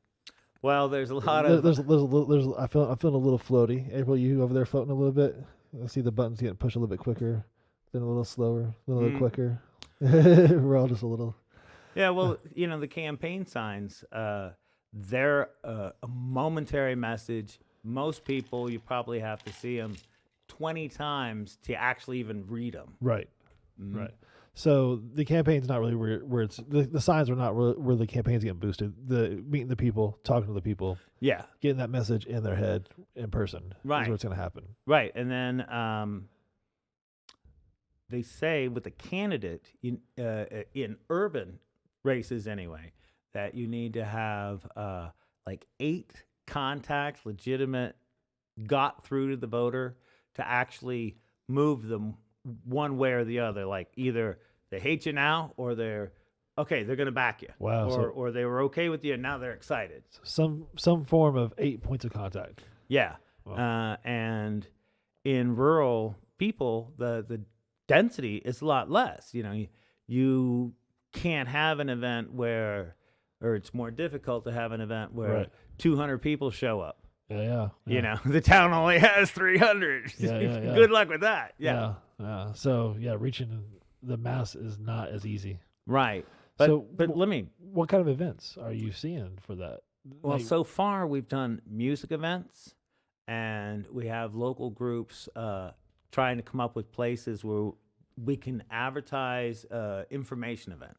A: Well, there's a lot of.
B: There's I'm feeling a little floaty. April, you over there floating a little bit? I see the buttons getting pushed a little bit quicker, then a little slower, then a little quicker. We're all just a little.
A: Yeah, well, the campaign signs, they're a momentary message. Most people, you probably have to see them 20 times to actually even read them.
B: Right. Mm-hmm. Right. So the campaign's not really where it's the signs are not where the campaign's getting boosted. The meeting the people, talking to the people, getting that message in their head in person, is where it's going to happen.
A: Right, and then they say with a candidate in urban races anyway, that you need to have like 8 contacts, legitimate, got through to the voter to actually move them one way or the other. Like either they hate you now, or they're going to back you.
B: Wow.
A: Or they were okay with you and now they're excited.
B: So some form of 8 points of contact.
A: Yeah.
B: Wow.
A: And in rural people, the density is a lot less. You can't have an event where, or it's more difficult to have an event where 200 people show up.
B: Yeah.
A: The town only has 300.
B: Yeah.
A: Good luck with that. Yeah.
B: So reaching the mass is not as easy.
A: Right. But
B: what kind of events are you seeing for that?
A: Well, so far we've done music events, and we have local groups trying to come up with places where we can advertise information events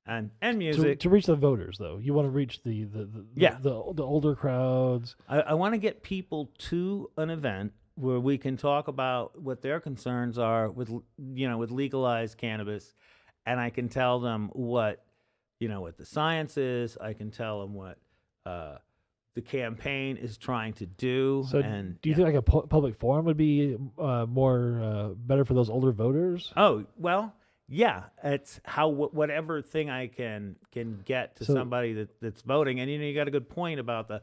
A: and music
B: to reach the voters. Though you want to reach the older crowds.
A: I want to get people to an event where we can talk about what their concerns are with legalized cannabis, and I can tell them what the science is. I can tell them what the campaign is trying to do.
B: So do you think like a public forum would be more better for those older voters?
A: Oh, well, yeah. It's how whatever thing I can get to somebody that's voting. And you got a good point about the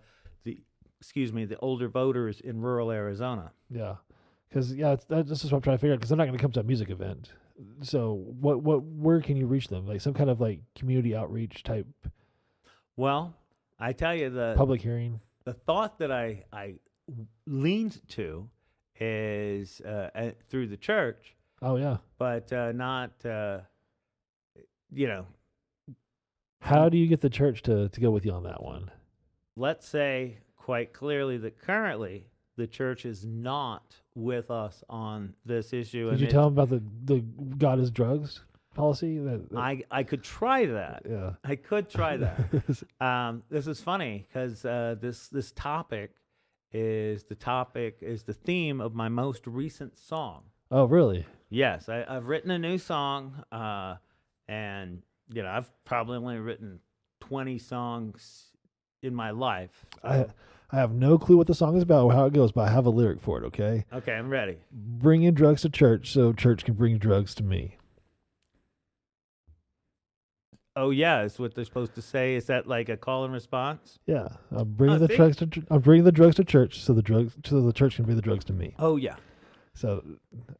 A: older voters in rural Arizona.
B: Yeah. Because this is what I'm trying to figure out, because they're not going to come to a music event. So where can you reach them? Like some kind of like community outreach type?
A: Well, I tell you, the
B: public hearing. The
A: thought that I leaned to is through the church.
B: Oh yeah,
A: but not.
B: How do you get the church to go with you on that one?
A: Let's say quite clearly that currently the church is not with us on this issue.
B: Did you tell them about the God is drugs policy?
A: I could try that.
B: Yeah,
A: I could try that. This is funny because this topic is the theme of my most recent song.
B: Oh, really?
A: Yes, I've written a new song, and I've probably only written 20 songs in my life.
B: I have no clue what the song is about or how it goes, but I have a lyric for it. Okay.
A: Okay, I'm ready.
B: Bringing drugs to church so church can bring drugs to me.
A: Oh yeah, is what they're supposed to say. Is that like a call and response?
B: Yeah, I'm bringing the drugs to church so the church can bring the drugs to me.
A: Oh yeah.
B: So,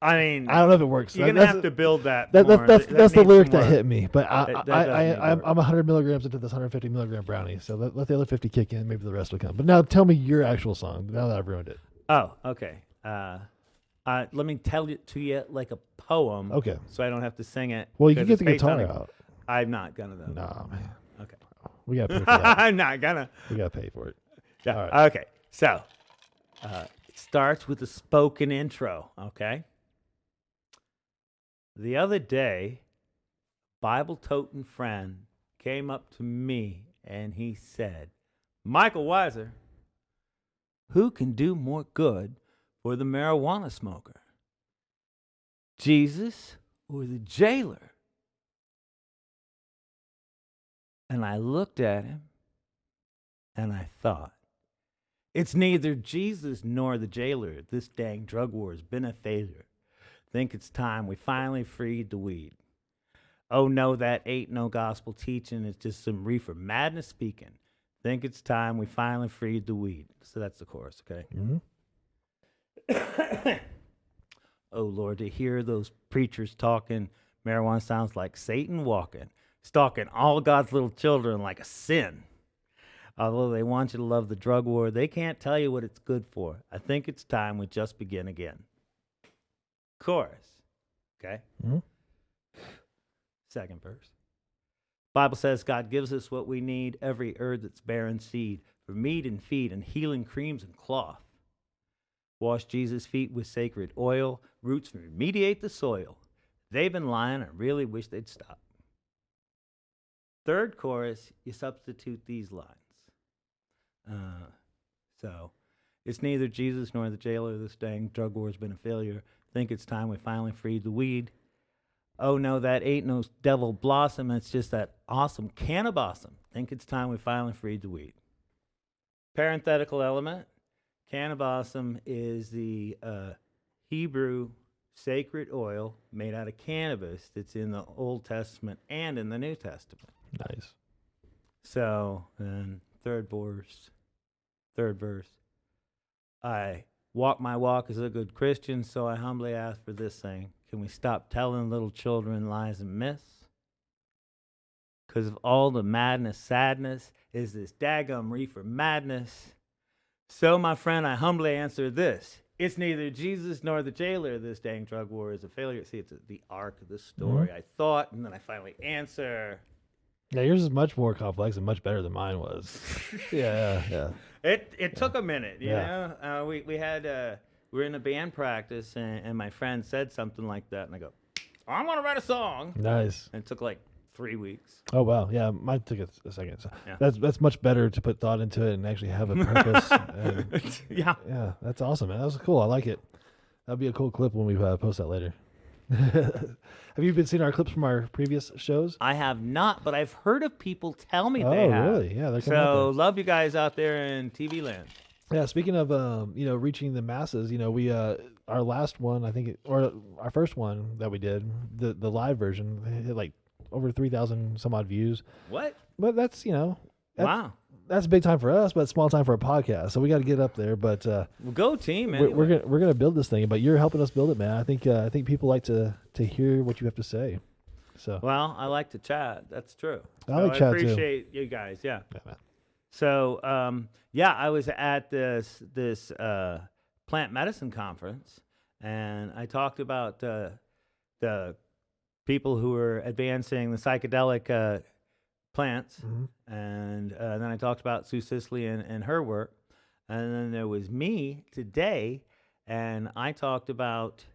A: I mean,
B: I don't know if it works.
A: You're gonna have to build that.
B: That's the lyric that hit me. But I'm 100 milligrams into this 150 milligram brownie. So let the other 50 kick in. Maybe the rest will come. But now tell me your actual song. Now that I've ruined it.
A: Oh, okay. Let me tell it to you like a poem.
B: Okay.
A: So I don't have to sing it.
B: Well, you can get the guitar out.
A: I'm not gonna though.
B: Nah, man.
A: Okay.
B: We gotta pay for that.
A: I'm not gonna.
B: We gotta pay for it.
A: Yeah.
B: All right.
A: Okay. So. It starts with a spoken intro, okay? The other day, Bible-toting friend came up to me and he said, Mikel Weisser, who can do more good for the marijuana smoker? Jesus or the jailer? And I looked at him and I thought, it's neither Jesus nor the jailer. This dang drug war has been a failure. Think it's time we finally freed the weed. Oh no, that ain't no gospel teaching. It's just some reefer madness speaking. Think it's time we finally freed the weed. So that's the chorus, okay?
B: Mm-hmm.
A: Oh Lord, to hear those preachers talking, marijuana sounds like Satan walking, stalking all God's little children like a sin. Although they want you to love the drug war, they can't tell you what it's good for. I think it's time we just begin again. Chorus. Okay?
B: Mm-hmm.
A: Second verse. Bible says God gives us what we need, every herb that's bearing seed, for meat and feed and healing creams and cloth. Wash Jesus' feet with sacred oil, roots remediate the soil. They've been lying, I really wish they'd stop. Third chorus, you substitute these lines. So It's neither Jesus nor the jailer. This dang drug war's been a failure. Think it's time we finally freed the weed. Oh no, that ain't no devil blossom. It's just that awesome cannabosum. Think it's time we finally freed the weed. Parenthetical element. Cannabosum is the Hebrew sacred oil made out of cannabis that's in the Old Testament and in the New Testament.
B: Nice.
A: So, and third verse. I walk my walk as a good Christian, so I humbly ask for this thing. Can we stop telling little children lies and myths? Because of all the madness, sadness is this daggum reefer madness. So, my friend, I humbly answer this. It's neither Jesus nor the jailer. This dang drug war is a failure. See, it's the arc of the story. I thought, and then I finally answer.
B: Yeah, yours is much more complex and much better than mine was. yeah.
A: It took a minute, you know. We were in a band practice, and my friend said something like that, and I go, I'm gonna write a song.
B: Nice.
A: And it took like 3 weeks.
B: Oh wow, yeah, mine took a second. So
A: Yeah.
B: That's much better to put thought into it and actually have a purpose. And
A: Yeah,
B: that's awesome, man. That was cool. I like it. That'd be a cool clip when we post that later. Have you been seeing our clips from our previous shows?
A: I have not, but I've heard of people tell me they have.
B: Oh, really? Yeah, they're coming out
A: So
B: there.
A: love you guys out there in TV land.
B: Yeah, speaking of reaching the masses, we our last one, I think, or our first one that we did, the live version, it hit like over 3,000 some odd views.
A: What?
B: But that's
A: Wow.
B: That's big time for us, but small time for a podcast. So we got to get up there. But
A: Well, go team. Anyway.
B: we're gonna build this thing. But you're helping us build it, man. I think people like to hear what you have to say. So
A: Well, I like to chat. That's true.
B: I like chat, too.
A: I appreciate you guys. Yeah.
B: man.
A: So I was at this plant medicine conference, and I talked about the people who were advancing the psychedelic plants, and then I talked about Sue Sisley and her work, and then there was me today, and I talked about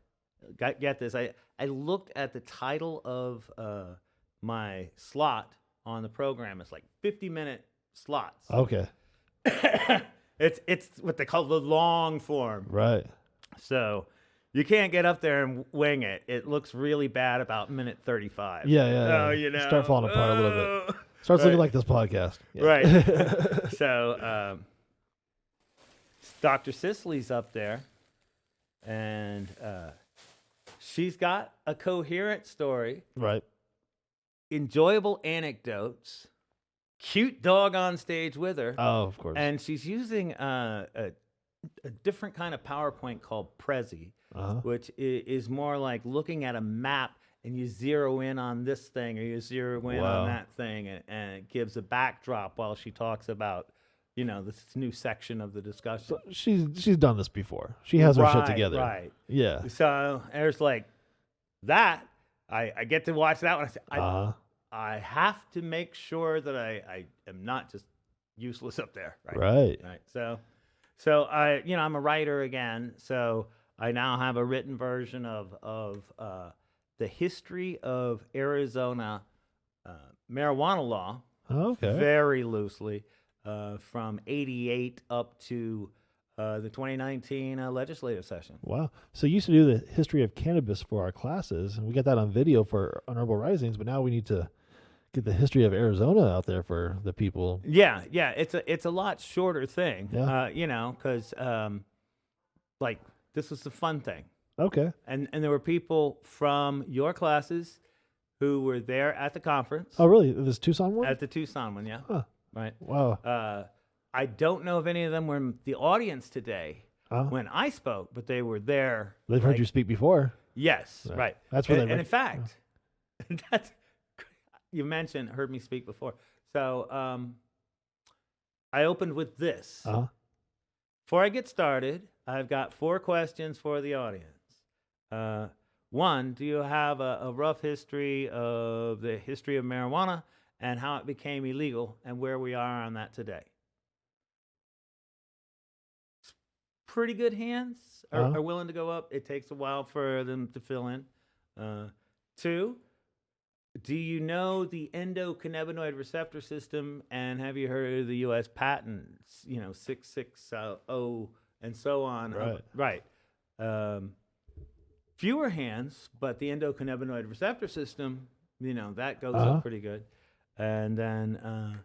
A: get this. I looked at the title of my slot on the program. It's like 50-minute slots.
B: Okay.
A: It's what they call the long form.
B: Right.
A: So you can't get up there and wing it. It looks really bad about minute 35.
B: Yeah.
A: Oh, you know.
B: Start falling apart a little bit. Starts looking like this podcast. Yeah.
A: Right. So Dr. Sisley's up there, and she's got a coherent story,
B: Right.
A: enjoyable anecdotes, cute dog on stage with her.
B: Oh, of course.
A: And she's using a different kind of PowerPoint called Prezi, which is more like looking at a map and you zero in on this thing or you zero in on that thing, and it gives a backdrop while she talks about, this new section of the discussion.
B: So she's done this before. She has her shit together.
A: Right.
B: Yeah.
A: So there's like that. I get to watch that one. I say, I have to make sure that I am not just useless up there.
B: Right.
A: So I'm a writer again. So I now have a written version of the history of Arizona marijuana law.
B: Okay.
A: Very loosely, from '88 up to the 2019 legislative session.
B: Wow. So you used to do the history of cannabis for our classes, and we got that on video for Honorable Risings, but now we need to get the history of Arizona out there for the people.
A: Yeah. It's a lot shorter thing.
B: Yeah.
A: Because like this was the fun thing.
B: Okay.
A: And there were people from your classes who were there at the conference.
B: Oh, really? This Tucson one?
A: At the Tucson one, yeah.
B: Huh.
A: Right.
B: Wow.
A: I don't know if any of them were in the audience today when I spoke, but they were there.
B: They've heard you speak before.
A: Yes, right.
B: That's what
A: and in fact, you heard me speak before. So I opened with this. Before I get started, I've got 4 questions for the audience. One, do you have a rough history of the history of marijuana and how it became illegal and where we are on that today? Pretty good hands are willing to go up. It takes a while for them to fill in. 2, do you know the endocannabinoid receptor system, and have you heard of the U.S. patents, 660 and so on.
B: Right.
A: Fewer hands, but the endocannabinoid receptor system, that goes up pretty good. And then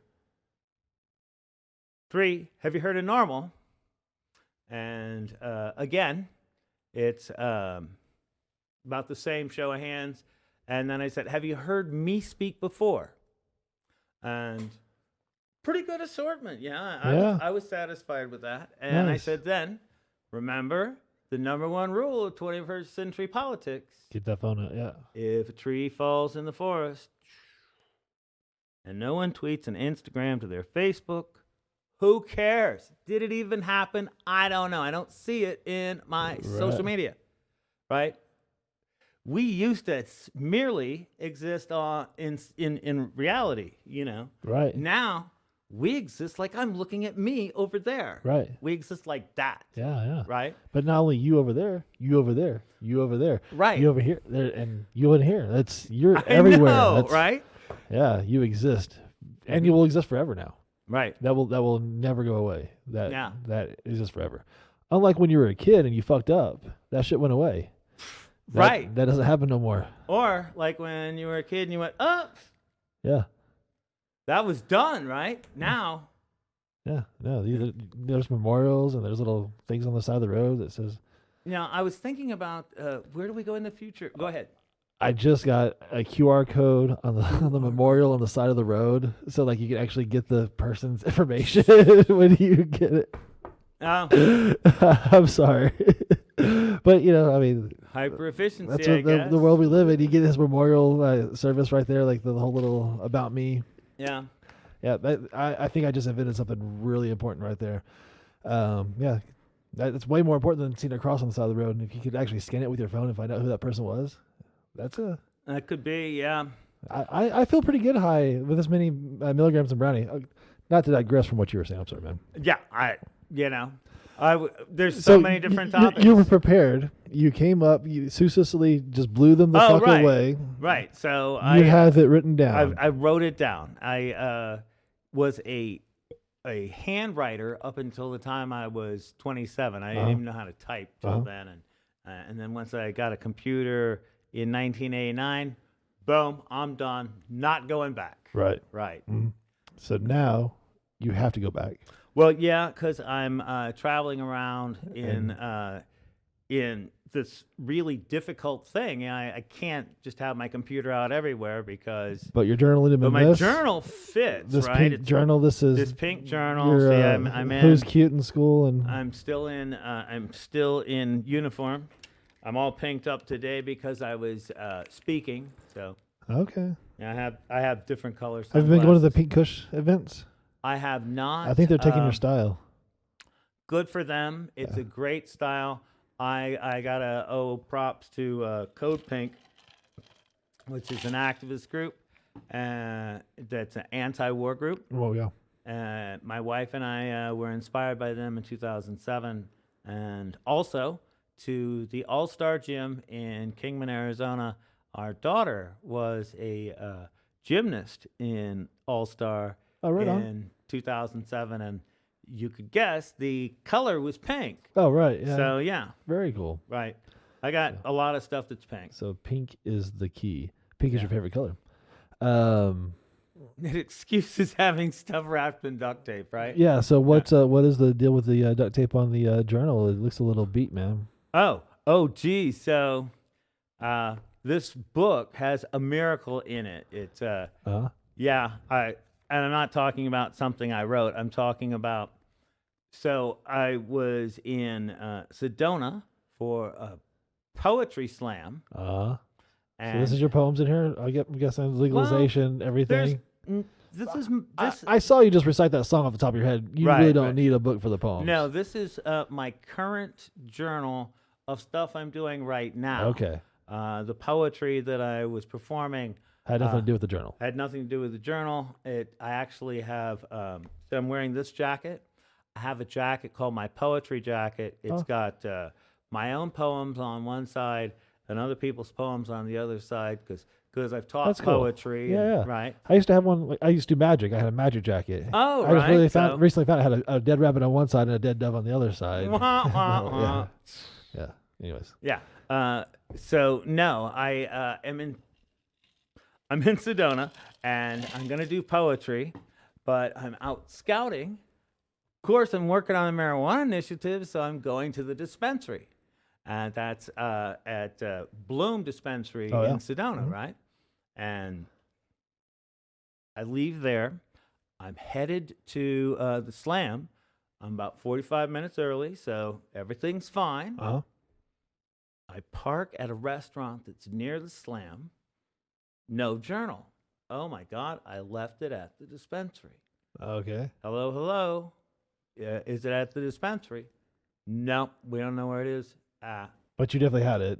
A: 3, have you heard of normal? And again, it's about the same show of hands. And then I said, have you heard me speak before? And pretty good assortment. I was satisfied with that. And I said, then remember the number one rule of 21st century politics.
B: Keep that phone out, yeah.
A: If a tree falls in the forest and no one tweets an Instagram to their Facebook, who cares? Did it even happen? I don't know. I don't see it in my social media, right? We used to merely exist in reality,
B: Right.
A: Now we exist like I'm looking at me over there.
B: Right.
A: We exist like that.
B: Yeah.
A: Right.
B: But not only you over there, you over there, you over there,
A: right,
B: you over here, there, and you in here. You're everywhere.
A: Know, right?
B: Yeah, you exist, and you will exist forever now.
A: Right.
B: That will never go away. That exists forever. Unlike when you were a kid and you fucked up, that shit went away. That doesn't happen no more.
A: Or like when you were a kid and you went up.
B: Yeah.
A: That was done, right? Now.
B: Yeah. No, there's memorials and there's little things on the side of the road that says.
A: I was thinking about where do we go in the future? Go ahead.
B: I just got a QR code on the memorial on the side of the road, so like you can actually get the person's information when you get it.
A: Oh.
B: I'm sorry, but
A: hyper efficiency.
B: That's what the world we live in. You get this memorial service right there, like the whole little about me.
A: Yeah.
B: Yeah. I think I just invented something really important right there. Yeah. That's way more important than seeing a cross on the side of the road. And if you could actually scan it with your phone and find out who that person was.
A: That could be, yeah.
B: I feel pretty good high with this many milligrams of brownie. Not to digress from what you were saying. I'm sorry, man.
A: Yeah, there's so many different topics.
B: You were prepared. You came up. You Sue Cicely just blew them the fuck away.
A: Right. So
B: you have it written down.
A: I wrote it down. I was a handwriter up until the time I was 27. I didn't even know how to type till then, and then once I got a computer in 1989, boom, I'm done. Not going back.
B: Right.
A: Mm-hmm.
B: So now you have to go back.
A: Well, yeah, because I'm traveling around in this really difficult thing. I can't just have my computer out everywhere because.
B: But your journal in
A: my journal fits.
B: This
A: right?
B: pink journal. This
A: pink journal. See, I'm in.
B: Who's cute in school and.
A: I'm still in uniform. I'm all pinked up today because I was speaking. So.
B: Okay.
A: Yeah, I have different colors.
B: Have you been going to the Pink Kush events?
A: I have not.
B: I think they're taking your style.
A: Good for them. It's a great style. I gotta owe props to Code Pink, which is an activist group that's an anti-war group.
B: Oh yeah.
A: My wife and I were inspired by them in 2007, and also to the All-Star Gym in Kingman, Arizona. Our daughter was a gymnast in All-Star.
B: Oh, right
A: in 2007, and you could guess the color was pink.
B: Oh, right. Yeah.
A: So, yeah.
B: Very cool.
A: Right. I got a lot of stuff that's pink.
B: So pink is the key. Pink is your favorite color.
A: It excuses having stuff wrapped in duct tape, right?
B: Yeah. So what is the deal with the duct tape on the journal? It looks a little beat, man.
A: Gee. So this book has a miracle in it. It's and I'm not talking about something I wrote. I'm talking about, so I was in Sedona for a poetry slam.
B: So this is your poems in here? I'm guessing legalization, everything. I saw you just recite that song off the top of your head. You really don't need a book for the poems.
A: No, this is my current journal of stuff I'm doing right now.
B: Okay.
A: The poetry that I was performing
B: had nothing to do with the journal.
A: Had nothing to do with the journal. I actually have. So I'm wearing this jacket. I have a jacket called my poetry jacket. It's got my own poems on one side, and other people's poems on the other side because I've taught
B: That's cool.
A: poetry.
B: Yeah.
A: Right.
B: I used to have one. I used to do magic. I had a magic jacket.
A: Oh,
B: I
A: right.
B: recently found I had a dead rabbit on one side and a dead dove on the other side. Yeah. Anyways.
A: Yeah. So no, I'm in Sedona, and I'm gonna do poetry, but I'm out scouting. Of course, I'm working on a marijuana initiative, so I'm going to the dispensary, and that's at Bloom Dispensary in Sedona, right? And I leave there. I'm headed to the Slam. I'm about 45 minutes early, so everything's fine. I park at a restaurant that's near the Slam. No journal. Oh my God, I left it at the dispensary.
B: Okay.
A: Hello. Is it at the dispensary? No, we don't know where it is.
B: But you definitely had it.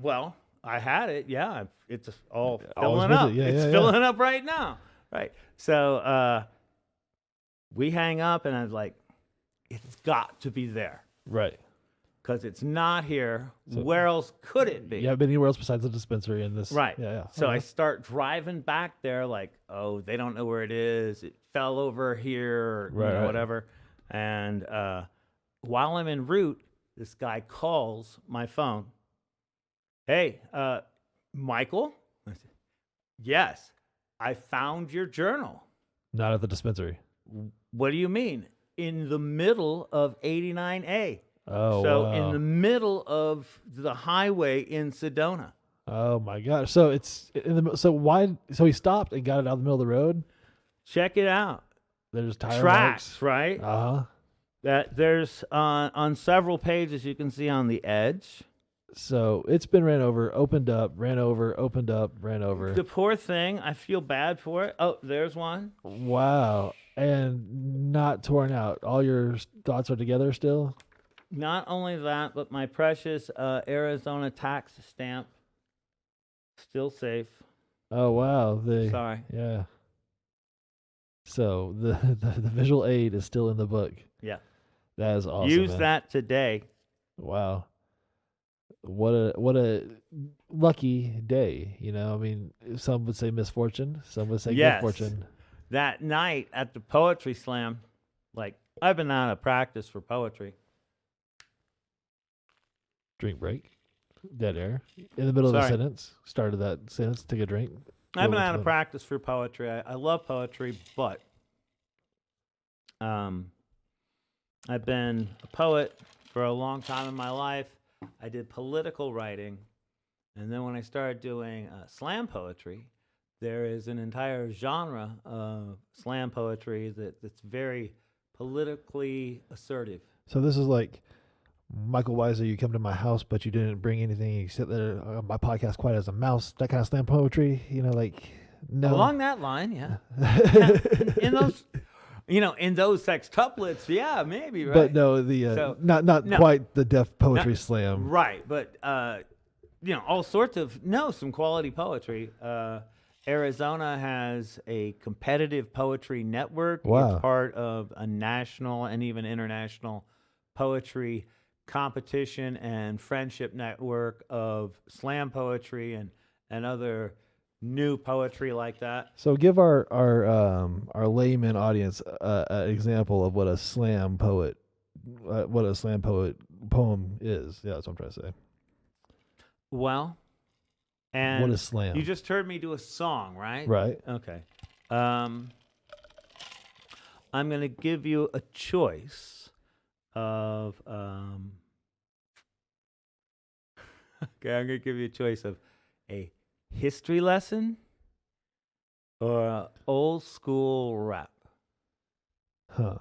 A: Well, I had it. Yeah, it's all filling up. It's filling up right now. Right. So we hang up, and I was like, it's got to be there.
B: Right.
A: Because it's not here. So where else could it be?
B: You haven't been anywhere else besides the dispensary in this.
A: Right.
B: Yeah.
A: So I start driving back there like, oh, they don't know where it is. It fell over here, or whatever. And while I'm en route, this guy calls my phone. Hey, Michael? I said, yes, I found your journal.
B: Not at the dispensary.
A: What do you mean? In the middle of 89A.
B: Oh,
A: so in the middle of the highway in Sedona.
B: Oh my gosh! So it's in the So he stopped and got it out of the middle of the road.
A: Check it out.
B: There's tire
A: tracks,
B: marks.
A: Right? That there's on several pages you can see on the edge.
B: So it's been ran over, opened up, ran over, opened up, ran over.
A: The poor thing. I feel bad for it. Oh, there's one.
B: Wow, and not torn out. All your thoughts are together still.
A: Not only that, but my precious Arizona tax stamp, still safe.
B: Oh, wow.
A: Sorry.
B: Yeah. So the visual aid is still in the book.
A: Yeah.
B: That is awesome.
A: Use that today.
B: Wow. What a lucky day. You know, I mean, some would say misfortune. Some would say good fortune.
A: That night at the poetry slam, like, I've been out of practice for poetry.
B: Drink break. Dead air. In the middle of the sentence. Started that sentence. Take a drink.
A: I've been out of practice for poetry. I love poetry, but I've been a poet for a long time in my life. I did political writing. And then when I started doing slam poetry, there is an entire genre of slam poetry that's very politically assertive.
B: So this is like Mikel Weisser, you come to my house, but you didn't bring anything. You sit there on my podcast quiet as a mouse. That kind of slam poetry, you know, like no.
A: Along that line, yeah. in those, in those sextuplets, yeah, maybe, right?
B: But no, not quite the Def Poetry Slam,
A: right? But all sorts of some quality poetry. Arizona has a competitive poetry network.
B: Wow.
A: It's part of a national and even international poetry competition and friendship network of slam poetry and other new poetry like that.
B: So give our layman audience an example of what a slam poet poem is. Yeah, that's what I'm trying to say.
A: Well, and
B: what is slam?
A: You just heard me do a song, right?
B: Right.
A: Okay. I'm going to give you a choice of okay, I'm going to give you a choice of a history lesson or an old school rap.
B: Huh.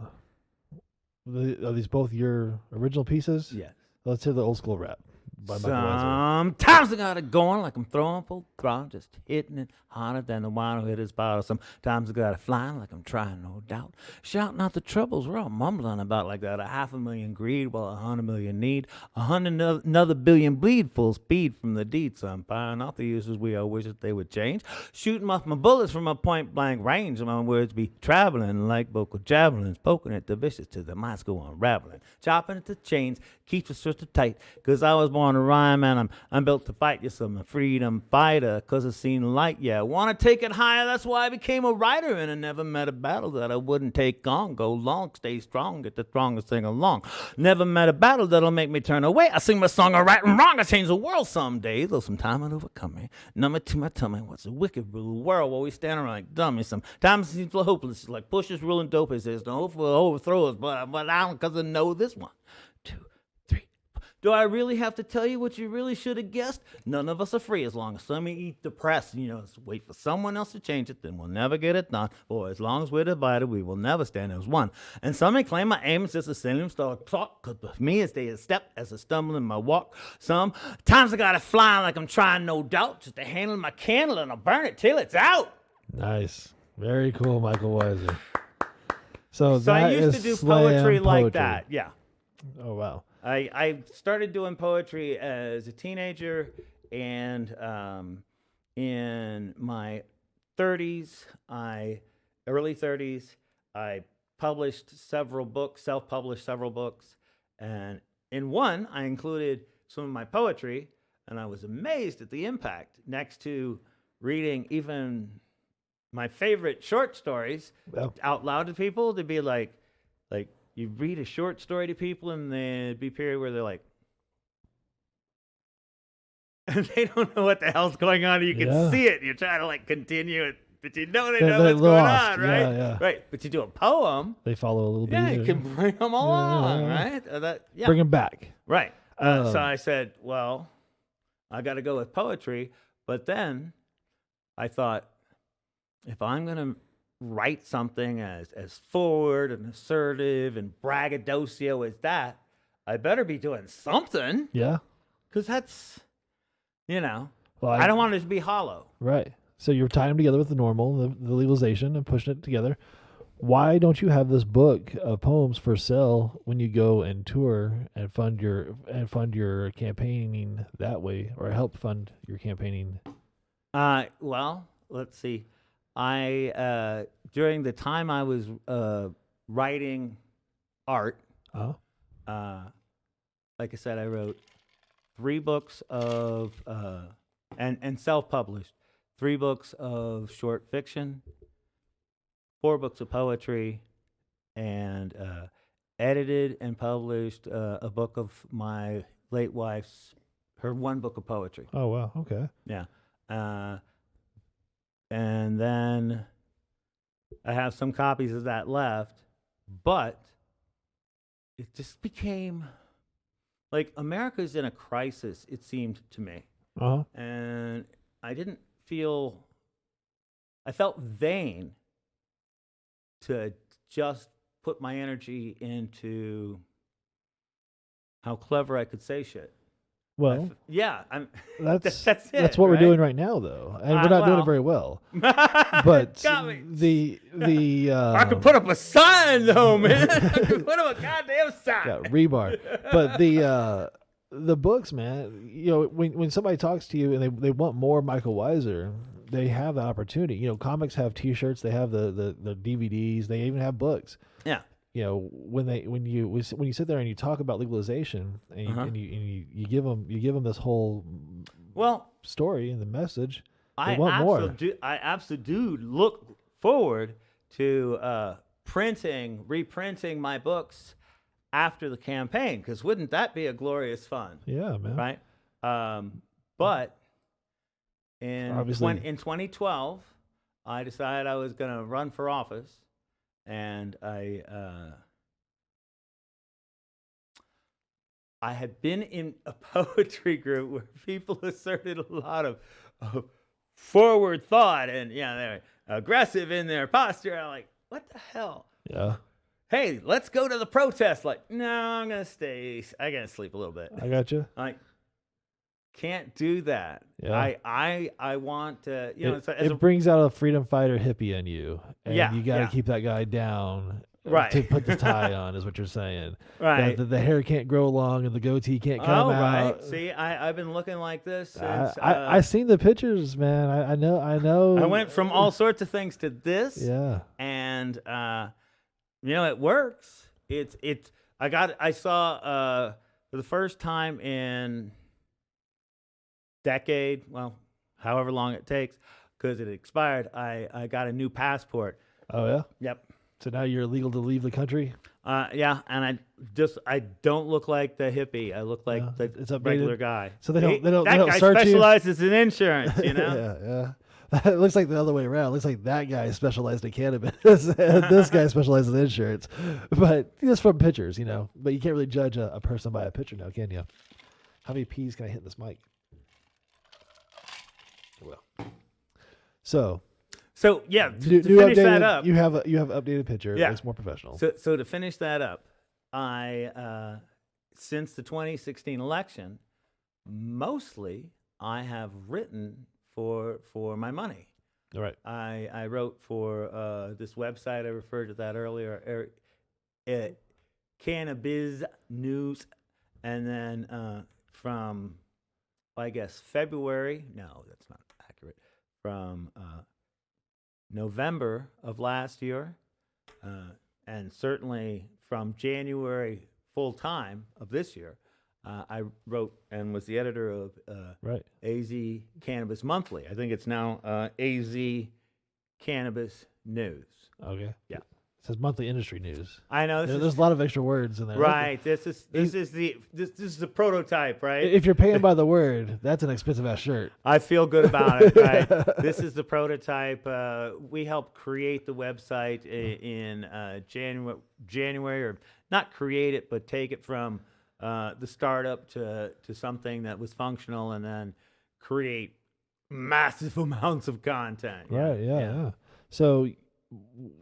B: Are these both your original pieces?
A: Yes.
B: Let's hear the old school rap by Mikel Weisser.
A: Sometimes I got it going like I'm throwing full throttle, just hitting it harder than the wine who hit his bottle. Sometimes I got it flying like I'm trying, no doubt. Shouting out the troubles we're all mumbling about like that. 500,000 greed while 100,000,000 need. 100 another billion bleed full speed from the deed. So I'm firing off the uses we all wish that they would change. Shooting off my bullets from a point blank range. My words be traveling like vocal javelins, poking at the vicious to the minds go unraveling. Chopping at the chains, keeps us sister tight. Cause I was born to rhyme and I'm built to fight. Yes, I'm a freedom fighter. Cause I've seen light. Yeah, wanna take it higher. That's why I became a writer, and I never met a battle that I wouldn't take on. Go long, stay strong, get the strongest sing along. Never met a battle that'll make me turn away. I sing my song of right and wrong. I change the world someday. Though some time will overcome me. Number to my tummy. What's a wicked world while we stand around like dummies? Sometimes it seems hopeless. It's like pushers ruling dopers. There's no hope for overthrowers, but I don't, cause I know this one. 2, 3. Do I really have to tell you what you really should have guessed? None of us are free as long as some eat the press. You know, wait for someone else to change it, then we'll never get it done. For as long as we're divided, we will never stand as one. And some may claim my aim is just a same star talk, cause with me it's stay a step as I stumble in my walk. Sometimes I gotta fly like I'm trying, no doubt, just to handle my candle and I'll burn it till it's out.
B: Nice. Very cool, Mikel Weisser. So
A: I used to do poetry like that. Yeah.
B: Oh, wow.
A: I started doing poetry as a teenager, and in my early 30s, I published several books, self-published several books, and in one, I included some of my poetry, and I was amazed at the impact. Next to reading even my favorite short stories out loud to people, to be like you read a short story to people and there'd be a period where they're like, and they don't know what the hell's going on. You can see it. You're trying to like continue it, but you know they know what's going on, right?
B: Yeah.
A: Right. But you do a poem.
B: They follow a little bit.
A: Yeah,
B: easier.
A: you can bring them along, right?
B: Bring them back.
A: Right. So I said, well, I got to go with poetry. But then I thought, if I'm going to write something as forward and assertive and braggadocio as that, I better be doing something.
B: Yeah.
A: Because that's, well,
B: I
A: don't want it to be hollow.
B: Right. So you're tying them together with the normal, the legalization, and pushing it together. Why don't you have this book of poems for sale when you go and tour and fund your campaigning that way, or help fund your campaigning?
A: Well, let's see. I during the time I was writing art, like I said, I wrote 3 books of and self-published 3 books of short fiction, 4 books of poetry, and edited and published a book of my late wife's, her 1 book of poetry.
B: Oh wow! Okay.
A: Yeah. And then I have some copies of that left, but it just became like America's in a crisis, it seemed to me. And I felt vain to just put my energy into how clever I could say shit.
B: Well,
A: that's it.
B: That's what we're doing right now, though, and we're not doing it very well. But the
A: I could put up a sign, though, man. I could put up a goddamn sign.
B: Yeah, rebar. But the books, man. When somebody talks to you and they want more Mikel Weisser, they have the opportunity. Comics have T-shirts, they have the DVDs, they even have books.
A: Yeah.
B: When you sit there and you talk about legalization and you give them this whole story and the message, they want more.
A: I absolutely do look forward to reprinting my books after the campaign, because wouldn't that be a glorious fun?
B: Yeah, man.
A: Right. But in 2012, I decided I was going to run for office. And I had been in a poetry group where people asserted a lot of forward thought, and they're aggressive in their posture. I'm like, what the hell?
B: Yeah.
A: Hey, let's go to the protest. Like, no, I'm gonna stay. I gotta sleep a little bit.
B: I got you.
A: Like, can't do that.
B: Yeah.
A: I want to,
B: it brings out a freedom fighter hippie in you, and you got to
A: yeah.
B: keep that guy down,
A: right?
B: To put the tie on is what you're saying,
A: right?
B: The hair can't grow long and the goatee can't come out.
A: Right. See, I've been looking like this since.
B: I seen the pictures, man. I know.
A: I went from all sorts of things to this.
B: Yeah.
A: And it works. I saw for the first time in decade, well, however long it takes, because it expired, I got a new passport.
B: Oh yeah.
A: Yep.
B: So now you're legal to leave the country.
A: Yeah, and I don't look like the hippie. I look like
B: it's
A: the
B: updated.
A: regular guy.
B: So they don't
A: That guy
B: search
A: specializes in insurance, you know.
B: Yeah. It looks like the other way around. It looks like that guy specialized in cannabis and this guy specializes in insurance. But just from pictures, you know. But you can't really judge a person by a picture now, can you? How many P's can I hit in this mic? Well. So
A: yeah, to finish
B: updated,
A: that up,
B: you have updated picture.
A: Yeah.
B: It looks more professional.
A: So to finish that up, I since the 2016 election, mostly I have written for my money.
B: All right.
A: I wrote for this website I referred to that earlier, Cannabis News, and then from I guess February. No, that's not accurate. From November of last year, and certainly from January full time of this year, I wrote and was the editor of AZ Cannabis Monthly. I think it's now AZ Cannabis News.
B: Okay.
A: Yeah.
B: It says monthly industry news.
A: I know
B: there's a lot of extra words in there.
A: Right. This is the prototype, right?
B: If you're paying by the word, that's an expensive ass shirt.
A: I feel good about it. Right. This is the prototype. We helped create the website in January, or not create it, but take it from the startup to something that was functional, and then create massive amounts of content.
B: Right. Yeah. So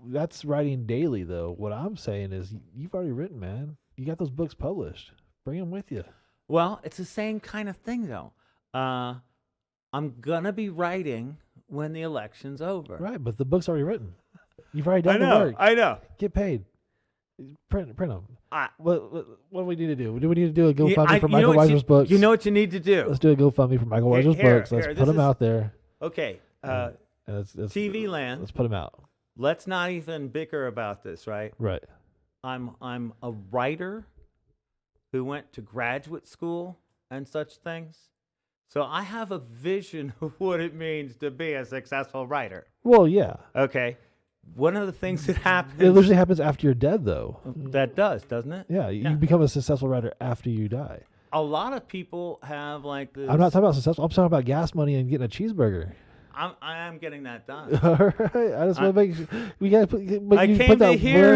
B: that's writing daily, though. What I'm saying is, you've already written, man. You got those books published. Bring them with you.
A: Well, it's the same kind of thing, though. I'm gonna be writing when the election's over.
B: Right, but the book's already written. You've already done the work.
A: I know.
B: Get paid. Print them. What do we need to do? Do we need to do a GoFundMe for Mikel Weisser's books?
A: You know what you need to do.
B: Let's do a GoFundMe for Mikel Weisser's books. Let's put them out there.
A: Okay.
B: Let's
A: TV land.
B: Let's put them out.
A: Let's not even bicker about this, right?
B: Right.
A: I'm a writer who went to graduate school and such things. So I have a vision of what it means to be a successful writer.
B: Well, yeah.
A: Okay. One of the things that happens...
B: It usually happens after you're dead, though.
A: That does, doesn't it?
B: Yeah, you become a successful writer after you die.
A: A lot of people have like this...
B: I'm not talking about successful. I'm talking about gas money and getting a cheeseburger.
A: I am getting that done.
B: All right. I just want to make sure. We got to put... But
A: I came to here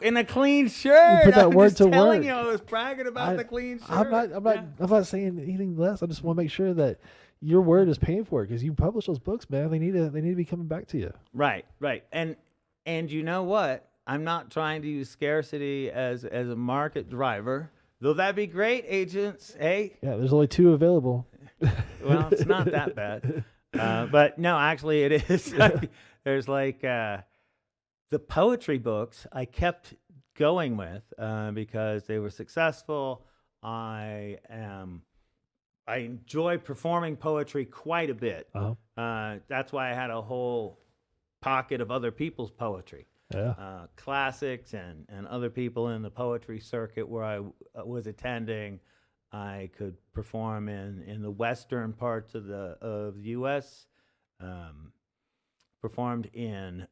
A: in a clean shirt.
B: You put that word to work.
A: I'm telling you, I was bragging about the clean shirt.
B: I'm not saying anything less. I just want to make sure that your word is paying for it, because you publish those books, man. They need to be coming back to you.
A: Right. And you know what? I'm not trying to use scarcity as a market driver. Though that'd be great, agents. Hey.
B: Yeah, there's only 2 available.
A: Well, it's not that bad. But no, actually it is. There's like the poetry books I kept going with because they were successful. I enjoy performing poetry quite a bit.
B: Uh-huh.
A: That's why I had a whole pocket of other people's poetry.
B: Yeah.
A: Classics and other people in the poetry circuit where I was attending. I could perform in the western parts of the U.S. Performed in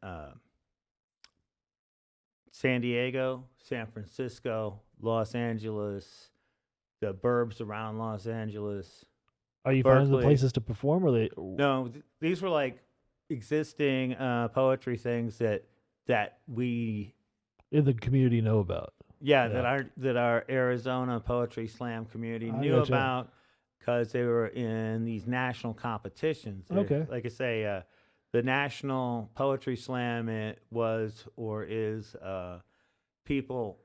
A: San Diego, San Francisco, Los Angeles, the burbs around Los Angeles.
B: Are you finding the places to perform, or they?
A: No, these were like existing poetry things that we
B: in the community know about.
A: Yeah, that our Arizona Poetry Slam community knew about, because they were in these national competitions.
B: Okay.
A: Like I say, the National Poetry Slam is people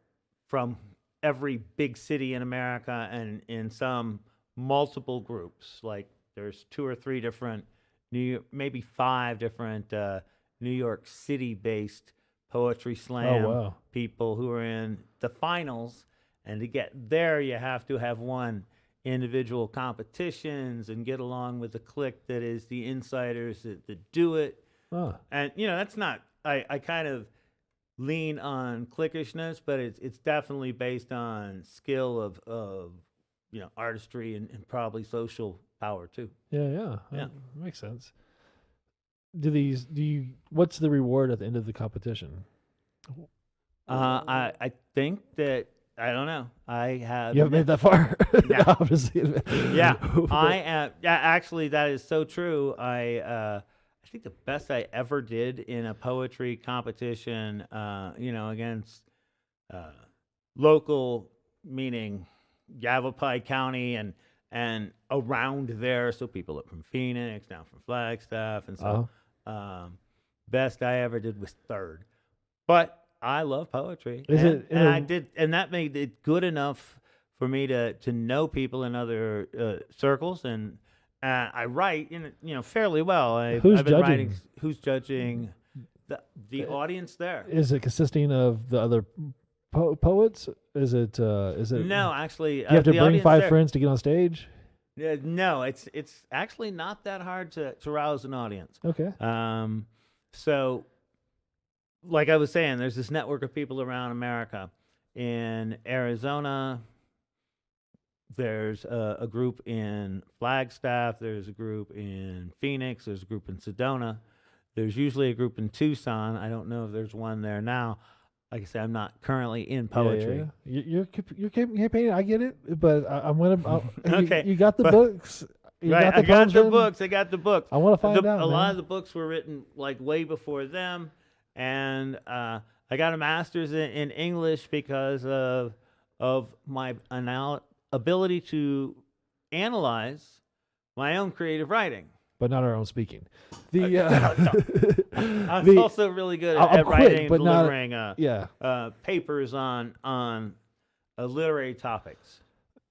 A: from every big city in America, and in some multiple groups. Like there's 2 or 3 different maybe 5 different New York City-based Poetry Slam people who are in the finals, and to get there you have to have won individual competitions and get along with the clique that is the insiders that do it. And that's not, I kind of lean on cliquishness, but it's definitely based on skill of artistry and probably social power too.
B: Yeah.
A: Yeah.
B: Makes sense. What's the reward at the end of the competition?
A: I think that I don't know. I have
B: You haven't made that far.
A: No.
B: Obviously.
A: Yeah, I am. Yeah, actually, that is so true. I think the best I ever did in a poetry competition, against local, meaning Yavapai County and around there, so people up from Phoenix, down from Flagstaff, and so best I ever did was third. But I love poetry, and that made it good enough for me to know people in other circles, and I write fairly well. I've been
B: judging?
A: writing. Who's judging? The audience there.
B: Is it consisting of the other poets? Is it?
A: No, actually,
B: you have to
A: the
B: bring
A: audience
B: 5
A: there-
B: friends to get on stage.
A: No, it's actually not that hard to rouse an audience.
B: Okay.
A: So, like I was saying, there's this network of people around America. In Arizona, there's a group in Flagstaff. There's a group in Phoenix. There's a group in Sedona. There's usually a group in Tucson. I don't know if there's one there now. Like I said, I'm not currently in poetry.
B: Yeah. You're campaigning. I get it, but I'm gonna.
A: Okay,
B: you got the books.
A: Right, I got the books. I got the books.
B: I want to find out.
A: A lot of the books were written like way before them, and I got a master's in English because of my ability to analyze my own creative writing.
B: But not our own speaking.
A: I'm also really good at writing and delivering papers on literary topics.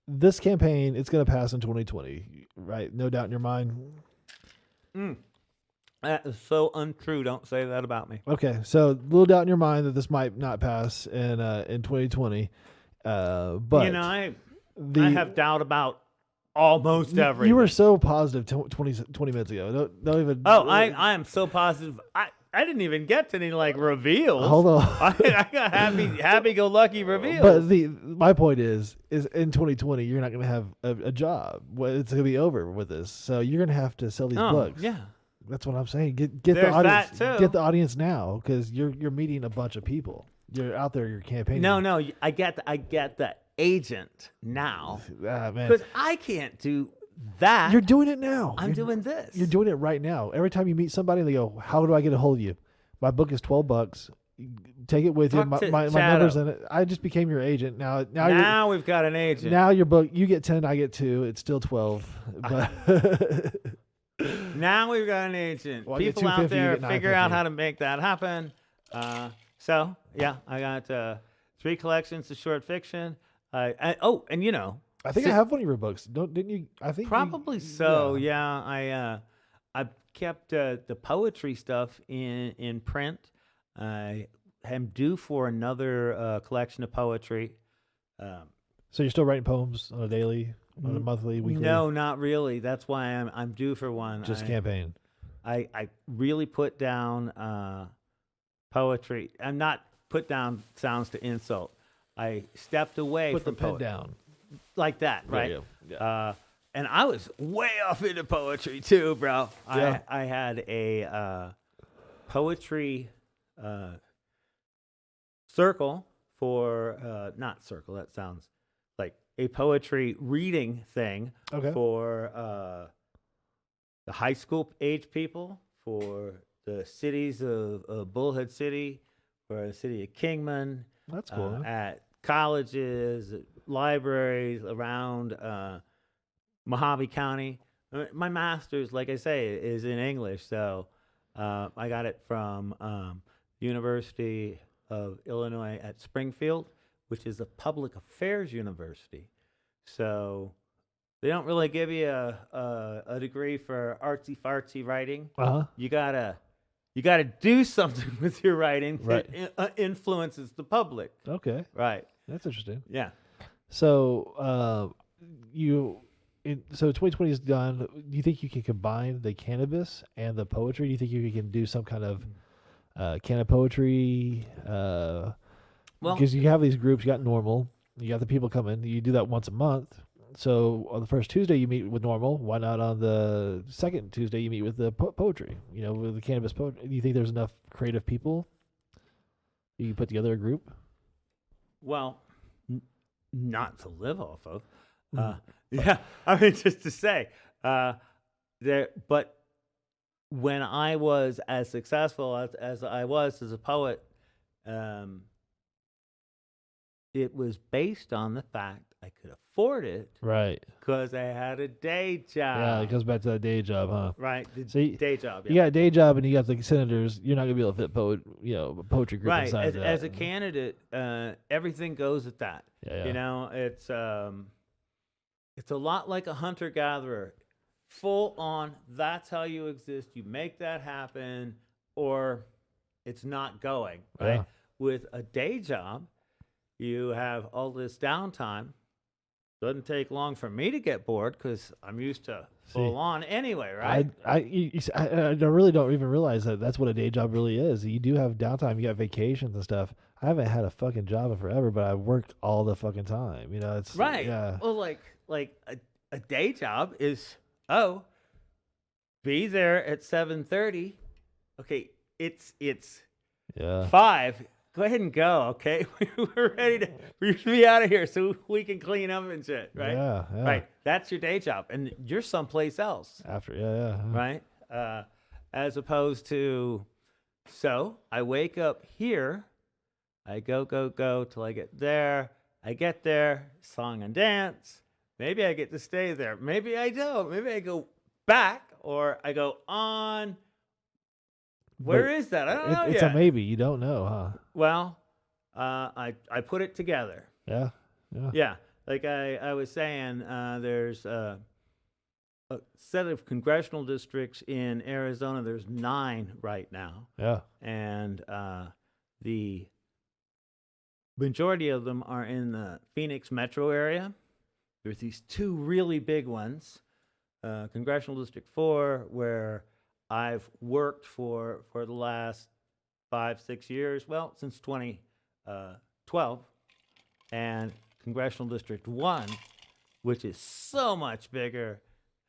B: This campaign, it's going to pass in 2020, right? No doubt in your mind.
A: That is so untrue. Don't say that about me.
B: Okay, so little doubt in your mind that this might not pass in 2020. But
A: I have doubt about almost everything.
B: You were so positive 20 minutes ago. Don't even.
A: Oh, I am so positive. I didn't even get to any reveals.
B: Hold on.
A: I got happy-go-lucky reveals.
B: But my point is in 2020 you're not going to have a job. It's going to be over with this. So you're going to have to sell these books.
A: Yeah,
B: that's what I'm saying. Get the audience. Get the audience now because you're meeting a bunch of people. You're out there. You're campaigning.
A: No. I get the agent now
B: man.
A: Because I can't do that.
B: You're doing it now.
A: I'm doing this.
B: You're doing it right now. Every time you meet somebody, they go, "How do I get a hold of you?" My book is $12. Take it with you. My number's in it. I just became your agent. Now
A: we've got an agent.
B: Now your book, you get 10, I get 2. It's still 12. But
A: now we've got an agent.
B: Well,
A: people out there figure out how to make that happen. So yeah, I got 3 collections of short fiction. I
B: think I have one of your books. Didn't you? I think
A: probably so. Yeah, I kept the poetry stuff in print. I am due for another collection of poetry.
B: So you're still writing poems on a daily, on a monthly, weekly?
A: No, not really. That's why I'm due for one.
B: Just campaign.
A: I really put down poetry. I'm not put down sounds to insult. I stepped away
B: Put
A: from
B: the pen
A: poetry.
B: down.
A: Like that, right?
B: Yeah.
A: And I was way off into poetry too, bro.
B: Yeah.
A: I had a poetry circle for not circle. That sounds like a poetry reading thing for the high school age people, for the cities of Bullhead City, for the city of Kingman.
B: That's cool.
A: At colleges, libraries around Mojave County. My master's, like I say, is in English, so I got it from University of Illinois at Springfield, which is a public affairs university. So they don't really give you a degree for artsy fartsy writing. You gotta do something with your writing that influences the public.
B: Okay.
A: Right.
B: That's interesting.
A: Yeah.
B: So so 2020 is done. Do you think you can combine the cannabis and the poetry? Do you think you can do some kind of can of poetry? Well, because you have these groups, you got normal, you got the people coming. You do that once a month. So on the first Tuesday you meet with normal. Why not on the second Tuesday you meet with the poetry? You know, with the cannabis poetry. Do you think there's enough creative people? You can put together a group.
A: Well, not to live off of. Yeah, I mean, just to say, there. But when I was as successful as I was as a poet, it was based on the fact I could afford it,
B: right?
A: Because I had a day job.
B: Yeah, it goes back to that day job, huh?
A: Right, day job.
B: Yeah. You got a day job, and you got the senators. You're not gonna be able to fit a poetry group
A: right.
B: inside that.
A: As a candidate, everything goes at that.
B: Yeah.
A: You know, it's a lot like a hunter gatherer. Full on. That's how you exist. You make that happen, or it's not going. Right.
B: Yeah.
A: With a day job, you have all this downtime. Doesn't take long for me to get bored because I'm used to full on anyway, right?
B: I really don't even realize that that's what a day job really is. You do have downtime, you got vacations and stuff. I haven't had a fucking job in forever, but I work all the fucking time. You know, it's
A: right.
B: Yeah.
A: Well, like a day job is be there at 7:30. Okay, it's 5. Go ahead and go, okay? We're ready to be out of here so we can clean up and shit, right?
B: Yeah.
A: Right. That's your day job, and you're someplace else.
B: After, yeah.
A: Right? As opposed to, so I wake up here, I go till I get there. I get there, song and dance. Maybe I get to stay there. Maybe I don't. Maybe I go back or I go on. Where is that? I don't know
B: it's
A: yet.
B: a maybe. You don't know, huh?
A: Well, I put it together.
B: Yeah.
A: Yeah. Like I was saying, there's a set of congressional districts in Arizona. There's 9 right now.
B: Yeah.
A: And the majority of them are in the Phoenix metro area. There's these 2 really big ones. Congressional District 4, where I've worked for the last 5-6 years, well, since 2012, and Congressional District 1, which is so much bigger,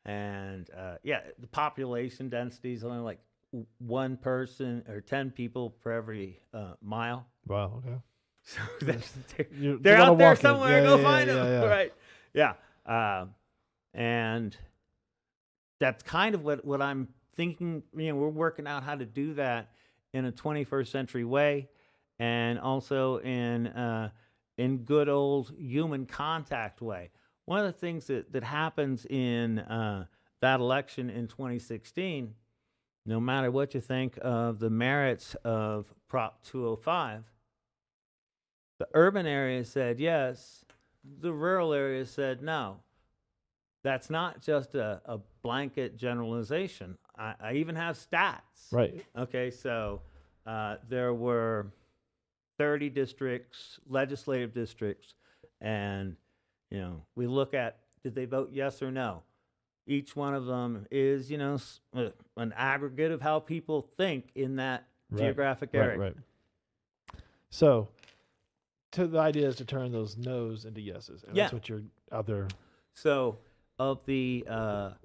A: and the population density is only like 1 person or 10 people per every mile.
B: Wow. Okay.
A: So they're out there somewhere. Go find them.
B: Yeah.
A: Right. Yeah. And that's kind of what I'm thinking. You know, we're working out how to do that in a 21st century way, and also in good old human contact way. One of the things that happens in that election in 2016, no matter what you think of the merits of Prop 205, the urban areas said yes, the rural areas said no. That's not just a blanket generalization. I even have stats.
B: Right.
A: Okay, so there were 30 districts, legislative districts, and we look at, did they vote yes or no? Each one of them is, an aggregate of how people think in that geographic area.
B: Right. So, the idea is to turn those no's into yeses, and that's what you're out there.
A: So, of the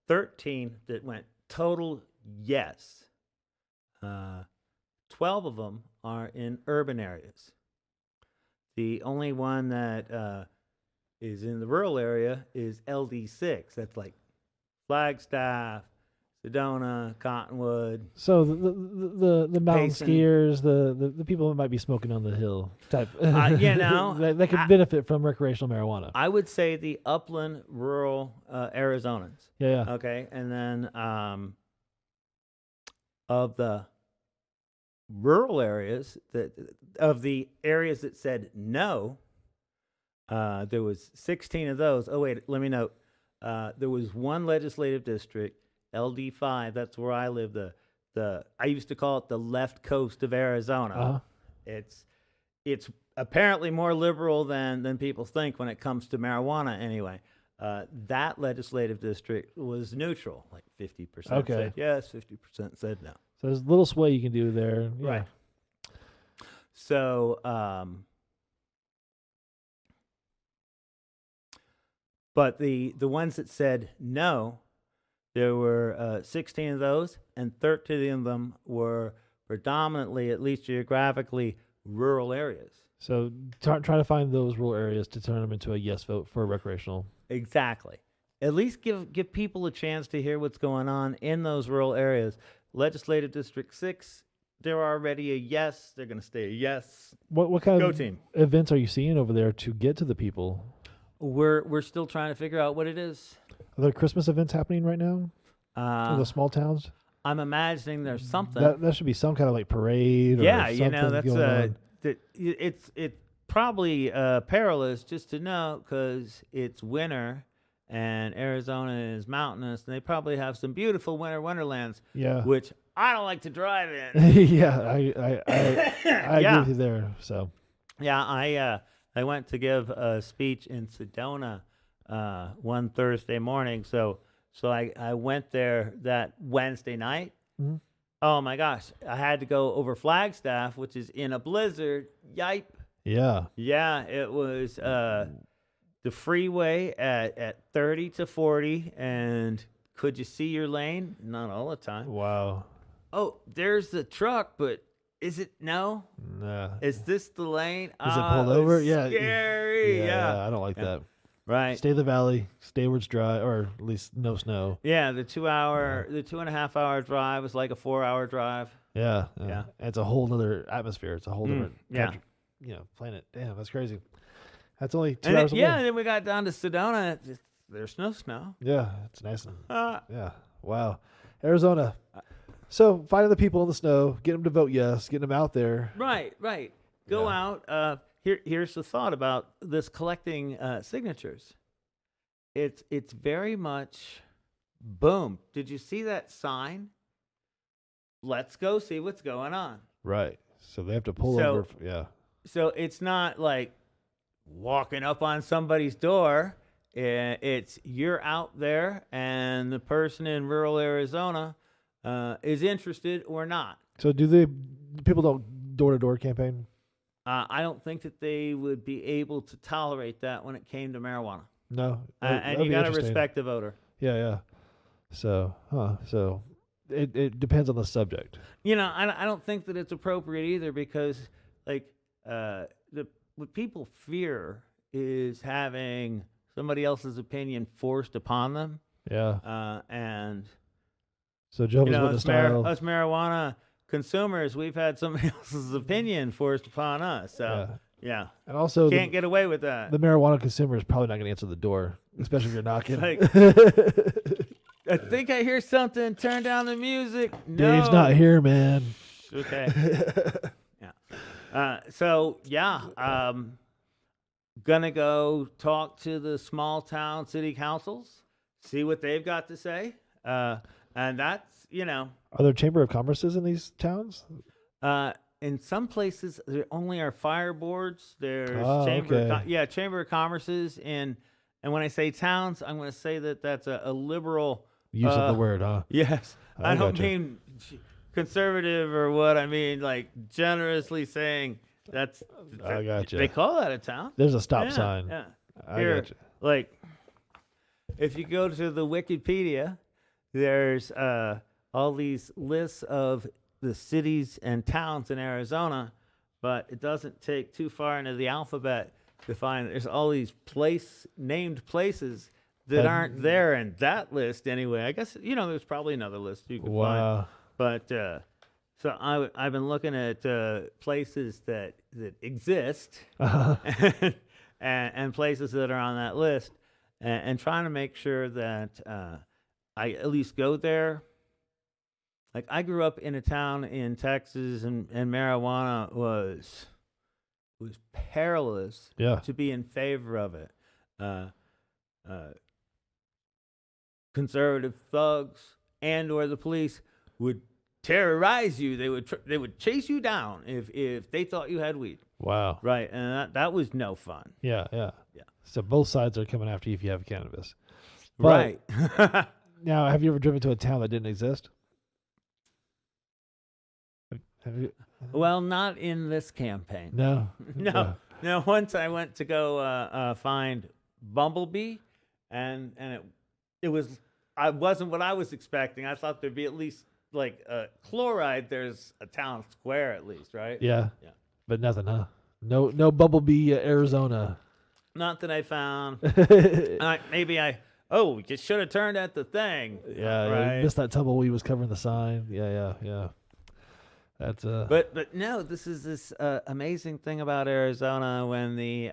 A: 13 that went total yes, 12 of them are in urban areas. The only one that is in the rural area is LD6. That's like Flagstaff, Sedona, Cottonwood.
B: So the mountain
A: Payson.
B: skiers, the people that might be smoking on the hill type, that could benefit from recreational marijuana.
A: I would say the upland, rural Arizonans.
B: Yeah.
A: Okay, and then of the rural areas of the areas that said no, there was 16 of those. Oh wait, let me note. There was one legislative district, LD5. That's where I live. I used to call it the left coast of Arizona.
B: Uh-huh.
A: It's apparently more liberal than people think when it comes to marijuana. Anyway, that legislative district was neutral. Like 50% said yes, 50% said no.
B: So there's a little sway you can do there. Yeah.
A: Right. So But the ones that said no, there were 16 of those, and 13 of them were predominantly, at least geographically, rural areas.
B: So try to find those rural areas to turn them into a yes vote for recreational.
A: Exactly. At least give people a chance to hear what's going on in those rural areas. Legislative District 6, they're already a yes. They're going to stay a yes.
B: What kind
A: Go
B: of
A: team.
B: events are you seeing over there to get to the people?
A: We're still trying to figure out what it is.
B: Are there Christmas events happening right now in the small towns?
A: I'm imagining there's something.
B: That should be some kind of like parade.
A: Yeah,
B: or something
A: that's
B: going on.
A: it's probably perilous just to know because it's winter and Arizona is mountainous, and they probably have some beautiful winter wonderlands.
B: Yeah,
A: which I don't like to drive in.
B: yeah, I agree with you there. So
A: yeah, I went to give a speech in Sedona one Thursday morning, so I went there that Wednesday night.
B: Mm-hmm.
A: Oh my gosh, I had to go over Flagstaff, which is in a blizzard. Yipe.
B: yeah,
A: It was the freeway at 30 to 40, and could you see your lane? Not all the time.
B: wow.
A: Oh, there's the truck, but is it no?
B: Nah.
A: Is this the lane?
B: Is it pulled over? Yeah.
A: Scary. Yeah.
B: I don't like that.
A: Right.
B: Stay in the valley, stay where it's dry, or at least no snow.
A: Yeah, the 2.5 hour drive was like a 4 hour drive.
B: Yeah.
A: Yeah.
B: And it's a whole nother atmosphere. It's a whole different
A: yeah.
B: planet. Damn, that's crazy. That's only 2
A: And
B: hours away.
A: and then we got down to Sedona. There's no snow.
B: Yeah, it's nice. Yeah. Wow. Arizona. So finding the people in the snow, getting them to vote yes, getting them out there.
A: Right. Go out. Here's the thought about this collecting signatures. It's very much boom. Did you see that sign? Let's go see what's going on.
B: Right. So they have to pull over. Yeah.
A: So it's not like walking up on somebody's door. It's you're out there, and the person in rural Arizona is interested or not.
B: So people don't door-to-door campaign?
A: I don't think that they would be able to tolerate that when it came to marijuana.
B: No.
A: And you got to respect the voter.
B: Yeah. So it depends on the subject.
A: I don't think that it's appropriate either because, like, what people fear is having somebody else's opinion forced upon them.
B: Yeah.
A: And
B: so Jehovah's Witness style.
A: Us marijuana consumers, we've had somebody else's opinion forced upon us. So yeah.
B: And also
A: can't get away with that.
B: The marijuana consumer is probably not going to answer the door, especially if you're knocking.
A: I think I hear something. Turn down the music. No.
B: Dave's not here, man.
A: Okay. Gonna go talk to the small town city councils, see what they've got to say. And that's,
B: Are there chamber of commerces in these towns?
A: In some places, there only are fire boards. There's chamber of commerces. And when I say towns, I'm going to say that's a liberal
B: use of the word, huh?
A: Yes. I don't mean conservative or what. I mean, like, generously saying that's.
B: I got you.
A: They call that a town.
B: There's a stop sign.
A: Yeah.
B: I got you.
A: Like, if you go to the Wikipedia, there's all these lists of the cities and towns in Arizona, but it doesn't take too far into the alphabet to find there's all these named places that aren't there in that list anyway. I guess, there's probably another list you can find. But so I've been looking at places that exist and places that are on that list and trying to make sure that I at least go there. Like, I grew up in a town in Texas, and marijuana was perilous to be in favor of it. Conservative thugs or the police would terrorize you. They would chase you down if they thought you had weed.
B: Wow.
A: Right, and that was no fun.
B: Yeah. So both sides are coming after you if you have cannabis.
A: Right.
B: Now, have you ever driven to a town that didn't exist? Have you?
A: Well, not in this campaign.
B: No.
A: No. Once I went to go find Bumblebee, and it wasn't what I was expecting. I thought there'd be at least like chloride. There's a town square at least, right?
B: Yeah. But nothing, huh? No Bumblebee, Arizona.
A: Not that I found. Maybe you should have turned at the thing.
B: Yeah,
A: right.
B: You missed that tumbleweed was covering the sign. Yeah. That's
A: But no, this is this amazing thing about Arizona when the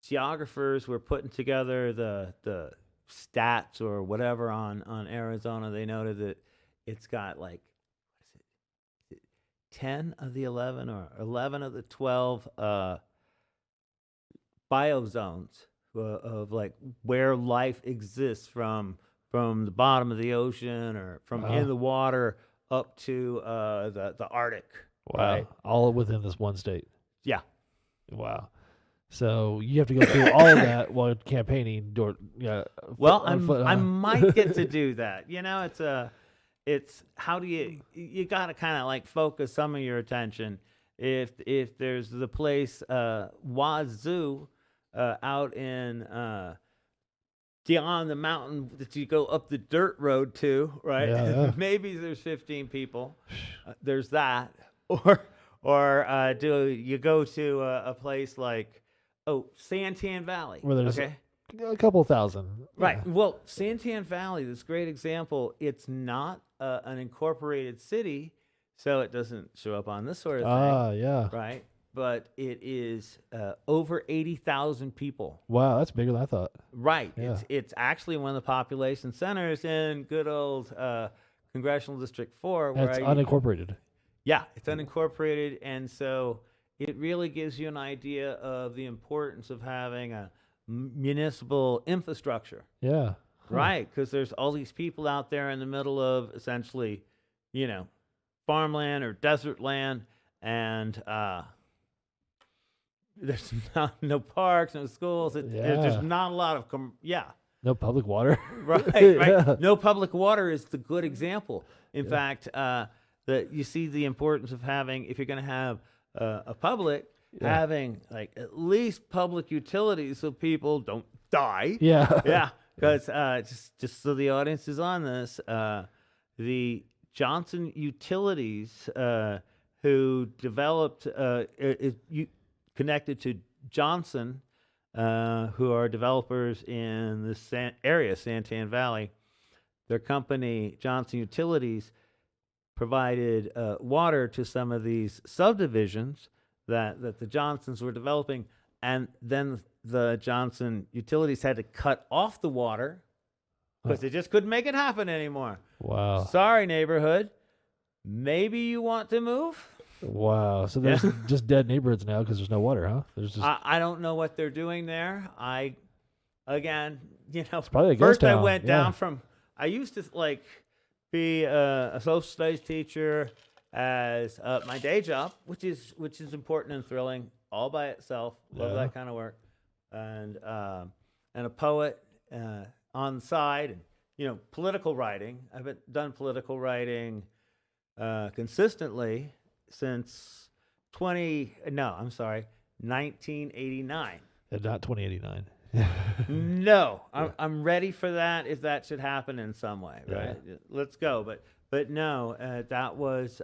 A: geographers were putting together the stats or whatever on Arizona. They noted that it's got like, what is it 10 of the 11 or 11 of the 12 biozones of like where life exists from the bottom of the ocean or from in the water up to the Arctic.
B: wow.
A: Right?
B: All within this one state.
A: Yeah.
B: Wow. So you have to go through all of that while campaigning.
A: Well, I might get to do that. It's how do you got to kind of like focus some of your attention. If there's the place Wazoo out in beyond the mountain that you go up the dirt road to, right?
B: Yeah.
A: Maybe there's 15 people. There's that, or do you go to a place like Santan Valley?
B: Where there's a couple thousand.
A: Right.
B: Yeah.
A: Well, Santan Valley, this great example. It's not an incorporated city, so it doesn't show up on this sort of thing.
B: Yeah.
A: Right. But it is over 80,000 people.
B: Wow, that's bigger than I thought.
A: Right.
B: Yeah.
A: It's actually one of the population centers in good old Congressional District 4.
B: And it's unincorporated.
A: Yeah, it's unincorporated, and so it really gives you an idea of the importance of having a municipal infrastructure.
B: Yeah.
A: Right, because there's all these people out there in the middle of essentially, farmland or desert land, and there's no parks, no schools. There's not a lot of
B: no public water.
A: right.
B: Yeah.
A: No public water is the good example. In fact, that you see the importance of having, if you're going to have a public, having like at least public utilities so people don't die.
B: Yeah.
A: Yeah. Because just so the audience is on this, the Johnson Utilities, who developed, connected to Johnson, who are developers in this area, Santan Valley. Their company, Johnson Utilities, provided water to some of these subdivisions that the Johnsons were developing, and then the Johnson Utilities had to cut off the water because they just couldn't make it happen anymore.
B: Wow.
A: Sorry, neighborhood. Maybe you want to move?
B: Wow. So there's just dead neighborhoods now because there's no water, huh? There's just
A: I don't know what they're doing there.
B: it's probably a ghost
A: first I
B: town.
A: went down from, I used to be a social studies teacher as my day job, which is important and thrilling all by itself. Love that kind of work. And a poet on the side, and political writing. I've done political writing consistently since 1989.
B: Not 2089.
A: No, I'm ready for that if that should happen in some way, right? Yeah. Let's go. But no, that was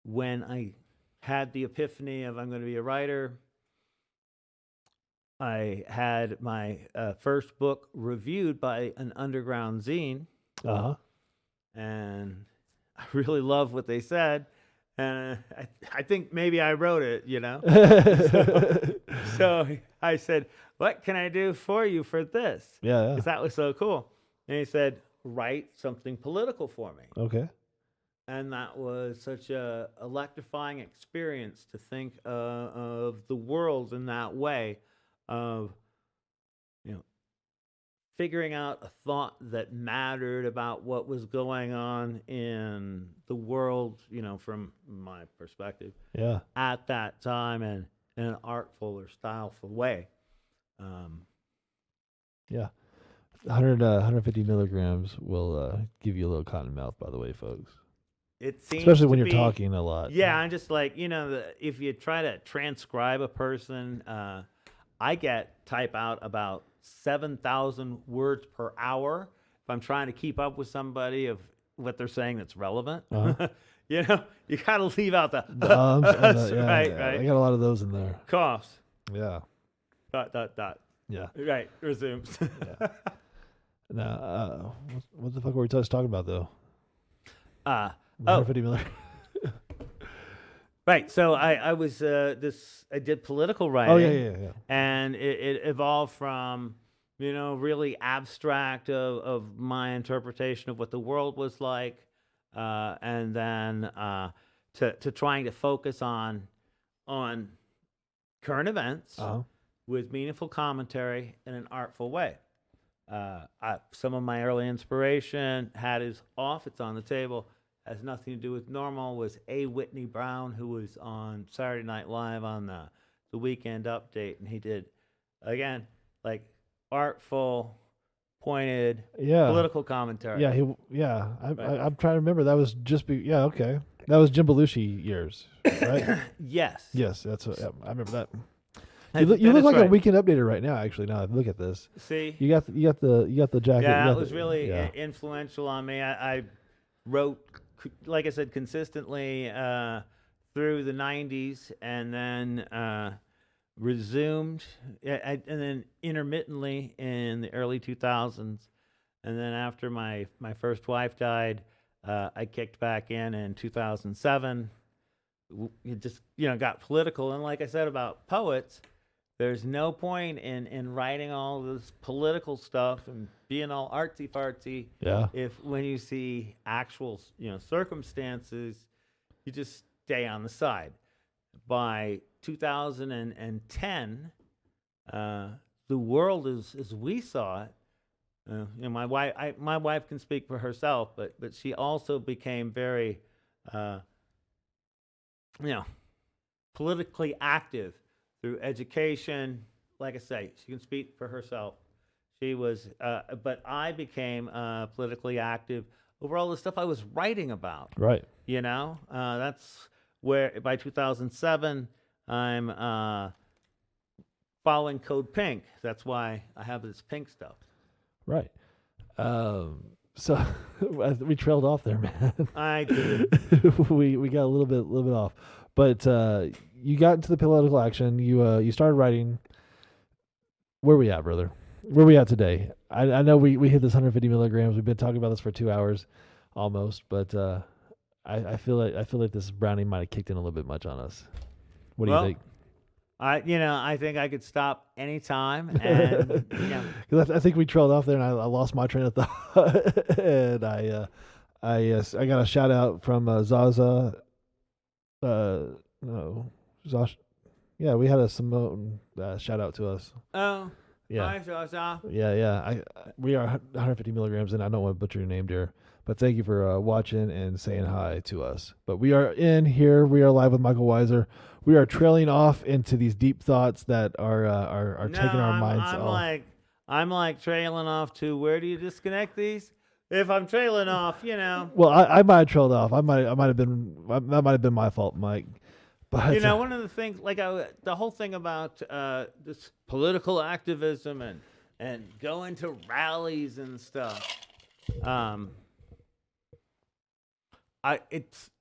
A: when I had the epiphany of I'm going to be a writer. I had my first book reviewed by an underground zine. And I really loved what they said. And I think maybe I wrote it, So I said, what can I do for you for this?
B: Yeah.
A: Because that was so cool. And he said, write something political for me.
B: Okay.
A: And that was such a electrifying experience to think of the world in that way of, figuring out a thought that mattered about what was going on in the world, from my perspective.
B: Yeah.
A: At that time and in an artful or styleful way.
B: Yeah. 150 milligrams will give you a little cotton mouth, by the way, folks.
A: It seems
B: especially when you're talking a lot.
A: Yeah, I'm just like, if you try to transcribe a person, I type out about 7,000 words per hour if I'm trying to keep up with somebody of what they're saying that's relevant. You know, you got to leave out the right.
B: I got a lot of those in there.
A: Coughs.
B: Yeah. ...
A: Yeah. Right. Resumes.
B: Yeah. Now, what the fuck were we just talking about though? 150 Miller.
A: Right. So I was I did political writing.
B: Oh yeah.
A: And it evolved from, you know, really abstract of my interpretation of what the world was like, and then to trying to focus on current events with meaningful commentary in an artful way. Some of my early inspiration it's on the table, has nothing to do with normal, was A. Whitney Brown, who was on Saturday Night Live on the Weekend Update, and he did, again, like artful, pointed, political commentary.
B: Yeah, I'm trying to remember. That was okay. That was Jim Belushi years, right?
A: Yes.
B: That's what, I remember that. You look like a Weekend Updater right now. Actually, now I look at this.
A: See,
B: you got the jacket.
A: Yeah, it was really influential on me. I wrote, like I said, consistently through the 90s, and then resumed, and then intermittently in the early 2000s. And then after my first wife died, I kicked back in 2007. It just, got political. And like I said about poets, there's no point in writing all this political stuff and being all artsy-fartsy if when you see actual, circumstances, you just stay on the side. By 2010, the world as we saw it, my wife can speak for herself, but she also became very, politically active through education. Like I say, she can speak for herself. She was, but I became politically active over all the stuff I was writing about.
B: Right.
A: That's where by 2007, I'm following Code Pink. That's why I have this pink stuff.
B: Right. So we trailed off there, man.
A: I did.
B: we got a little bit off, but you got into the political action. You started writing. Where we at, brother? Where we at today? I know we hit this 150 milligrams. We've been talking about this for 2 hours, almost. But I feel like this brownie might have kicked in a little bit much on us. What do you think?
A: I think I could stop anytime, and
B: because I think we trailed off there, and I lost my train of thought. And I got a shout out from Zaza. No, Zosh. Yeah, we had a Simone shout out to us.
A: Oh,
B: yeah.
A: Hi, Zaza.
B: Yeah. We are 150 milligrams, and I don't want to butcher your name, dear. But thank you for watching and saying hi to us. But we are in here. We are live with Mikel Weisser. We are trailing off into these deep thoughts that are taking our minds off.
A: I'm like trailing off to where do you disconnect these? If I'm trailing off,
B: Well, I might have trailed off. That might have been my fault, Mike. But
A: one of the things, the whole thing about this political activism and going to rallies and stuff. It's